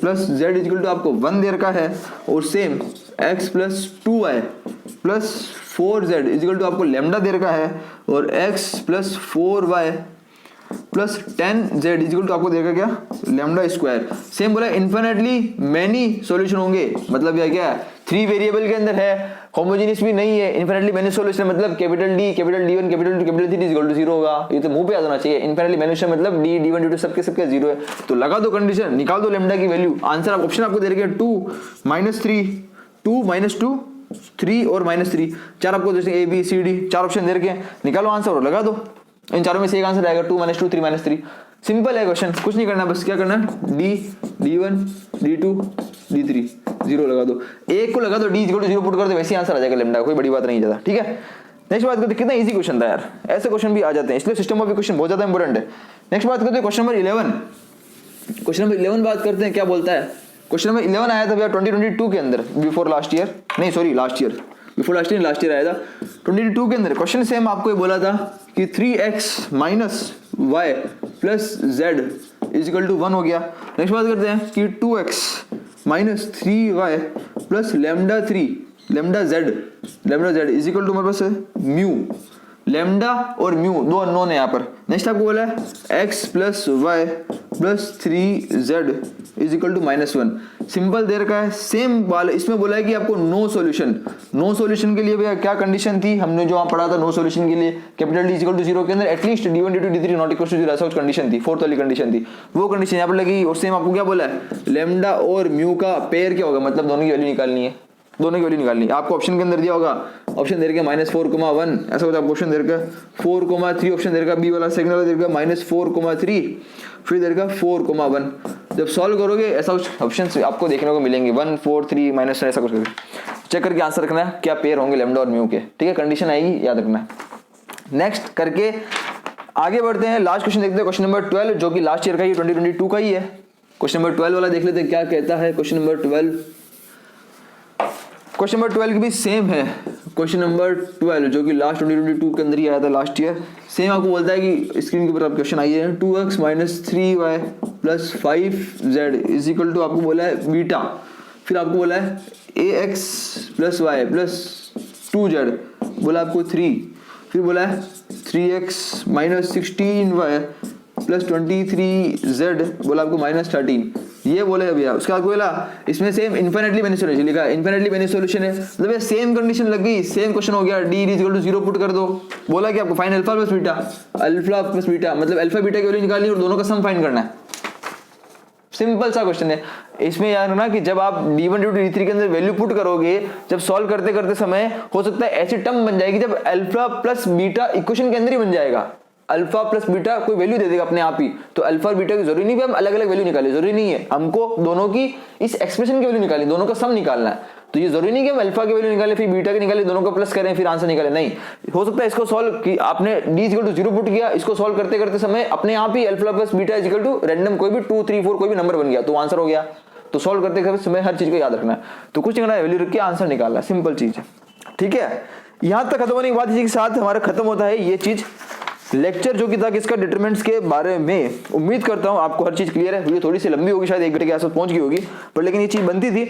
plus z equal to आपको 1 दे रखा है, और same x plus 2y plus 4z equal to आपको लेमडा दे रखा है, और x plus 4y plus 10z equal to आपको देगा क्या, लेमडा स्क्वायर। सेम बोला इन्फिनिटली मेनी सॉल्यूशन होंगे, मतलब यह क्या है, 3 वेरिएबल के अंदर है, होमोजेनियस भी नहीं है, इन्फिनिटली मेनी सॉल्यूशन मतलब capital D capital D1 capital 2 capital 3 equal to 0 होगा। ये तो मुंह पे याद होना चाहिए, इन्फिनिटली मेनी सॉल्यूशन मतलब D D1 D2 सबके 0 है। तो लगा दो कंडीशन, निकाल दो लेमडा की वैल्यू। आंसर आप ऑप्शन आपको दे रखे 2 -3 2 3 और -3, 4 आपको A B C D 4 option दे रखे हैं, निकालो आंसर और लगा दो। इन चारों में से एक आंसर आएगा 2 -2 3 -3। सिंपल है क्वेश्चन, कुछ नहीं करना, बस क्या करना है D D1 D2 D3 0 लगा दो, एक को लगा दो, D इक्वल टू 0 पुट कर दो, वैसे आंसर आ जाएगा लेमडा, कोई बड़ी बात नहीं ज्यादा, ठीक है। नेक्स्ट बात करते हैं, कितना इजी क्वेश्चन था यार, ऐसे क्वेश्चन भी आ जाते हैं, इसलिए सिस्टम ऑफ इक्वेशन बहुत ज्यादा इंपॉर्टेंट है। नेक्स्ट बात करते हैं क्वेश्चन नंबर 11। क्वेश्चन नंबर 11 बात करते हैं, क्या बोलता है। क्वेश्चन नंबर 11 आया था भैया 2022 के अंदर, बिफोर लास्ट ईयर नहीं sorry last year, before last year आया था 22 के अंदर। क्वेश्चन सेम आपको ये बोला था कि 3x minus Y plus Z is equal to 1 हो गया। नेक्स्ट बात करते हैं कि 2x minus 3y plus lambda Z is equal to हमारे पास है म्यू, लेमडा और म्यू दो अननोन है यहाँ पर। नेक्स्ट आपको बोला है x plus Y plus 3z is equal to -1, simple दे रखा है। सेम वाला इसमें बोला है कि आपको नो सॉल्यूशन के लिए भैया क्या कंडीशन थी, हमने जो वहां पढ़ा था नो सॉल्यूशन के लिए कैपिटल D इक्वल टू 0 के अंदर at least D1 D2 D3 not equal to 0 ऐसा कुछ कंडीशन थी, फोर्थ वाली कंडीशन थी, वो कंडीशन यहाँ पर लगी। और सेम आपको क्या बोला है, लेमडा और म्यू का पेयर क्या होगा, मतलब दोनों की वैल्यू निकालनी है, दोनों की वैल्यू निकालनी है। आपको ऑप्शन के अंदर दिया होगा, ऑप्शन दे रखा -4,1 ऐसा होता है, ऑप्शन दे रखा 4,3 ऑप्शन दे रखा, बी वाला सेकंड वाला दे रखा -4,3 फिर दे रखा 4,1। जब सॉल्व करोगे ऐसा कुछ ऑप्शंस आपको देखने को मिलेंगे 1 4 3 -1 ऐसा कुछ करके चेक करके आंसर रखना है क्या पेयर होंगे लेमडा और म्यू के, ठीक है, कंडीशन आएगी याद रखना है। नेक्स्ट करके आगे बढ़ते हैं, लास्ट क्वेश्चन देखते हैं, क्वेश्चन नंबर 12 जो कि लास्ट ईयर का ही 2022 का ही है। क्वेश्चन नंबर 12 वाला देख लेते हैं क्या कहता है। क्वेश्चन नंबर 12 की भी सेम है, क्वेश्चन नंबर 12 जो कि लास्ट 2022 के अंदर ही आया था लास्ट ईयर। सेम आपको बोलता है कि स्क्रीन के ऊपर आप क्वेश्चन आई है 2x minus 3y plus 5z is equal to आपको बोला है बीटा, फिर आपको बोला है ax plus Y plus 2z बोला आपको 3, फिर बोला है 3x minus 16y plus 23z बोला आपको -13, ये बोले भैया। उसके बाद बोला इसमें सेम इन्फिनिटली मेनी सॉल्यूशन लिखा है, इन्फिनिटली मेनी सॉल्यूशन है मतलब ये सेम कंडीशन लग गई, सेम क्वेश्चन हो गया d is equal to 0 put कर दो। बोला कि आपको फाइंड अल्फा प्लस बीटा मतलब अल्फा बीटा की वैल्यू निकालनी और दोनों का सम फाइंड करना है। सिंपल सा क्वेश्चन है। इसमें याद रखना कि जब आप d1 d2 d3 के अंदर वैल्यू पुट करोगे, जब सॉल्व करते करते समय हो सकता है ऐसी टर्म बन जाएगी जब अल्फा प्लस बीटा इक्वेशन के अंदर ही बन जाएगा, अल्फा प्लस बीटा कोई वैल्यू दे देगा अपने आप ही। तो अल्फा और बीटा की जरूरी नहीं है हम अलग अलग वैल्यू निकालें, जरूरी नहीं है हमको दोनों की इस एक्सप्रेशन की वैल्यू निकालें, दोनों का सम निकालना है। तो ये जरूरी नहीं कि हम अल्फा की वैल्यू निकालें फिर बीटा की निकालें, दोनों का प्लस करें फिर आंसर निकालें, नहीं। हो सकता है इसको सॉल्व कि आपने d इक्वल टू 0 पुट किया, इसको सॉल्व करते करते समय अपने आप ही alpha plus beta equal to random कोई भी 2 3 4 कोई भी नंबर बन गया तो आंसर हो गया। तो सॉल्व करते करते समय हर चीज को याद रखना है, तो कुछ नहीं करना है, वैल्यू रख के आंसर निकालना है, सिंपल चीज है, ठीक है। यहां तक खत्म होने के बाद इसी के साथ हमारा खत्म होता है ये चीज लेक्चर जो कि था किसका, डिटरमिनेंट्स के बारे में। उम्मीद करता हूं आपको हर चीज क्लियर है। वीडियो थोड़ी सी लंबी होगी, शायद 1 घंटे के आसपास पहुंच गई होगी, पर लेकिन ये चीज बनती थी।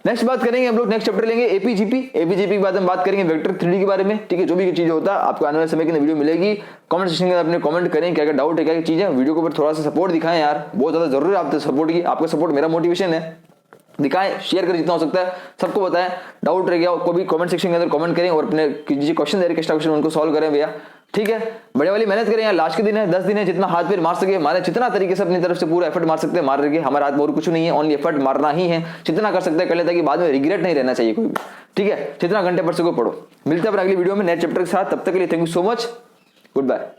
नेक्स्ट बात करेंगे हम लोग, नेक्स्ट चैप्टर लेंगे एपीजीपी के बाद हम बात करेंगे वेक्टर 3D के बारे में, ठीक है। जो भी चीज होता है आपको आने वाले समय की वीडियो मिलेगी, कमेंट सेक्शन में अपने कमेंट करें क्या क्या डाउट है, क्या क्या चीज है। वीडियो के ऊपर थोड़ा सा सपोर्ट दिखाएं यार, बहुत ज्यादा जरूरी है आपके सपोर्ट की, आपका सपोर्ट मेरा मोटिवेशन है। दिखाएं, शेयर करें जितना हो सकता है, सबको बताएं। डाउट रह गया को भी कमेंट सेक्शन के अंदर कमेंट करें और अपने जो क्वेश्चन दे रहे एक्स्ट्रा क्वेश्चन उनको सॉल्व करें भैया। ठीक है, बढ़िया वाली मेहनत करें। यार लास्ट के दिन है, 10 दिन है, जितना हाथ पैर मार सके मारे, जितना तरीके से अपनी तरफ से पूरा एफर्ट मार सकते हैं मार रहे। हमारे हाथ में और कुछ नहीं है, ओनली एफर्ट मारना ही है। जितना कर सकते हैं कर लेते, ताकि बाद में रिग्रेट नहीं रहना चाहिए कोई भी। ठीक है, जितना घंटे पढ़ सको पढ़ो। मिलते हैं अपने अगली वीडियो में नए चैप्टर के साथ। तब तक के लिए thank you so much, good bye.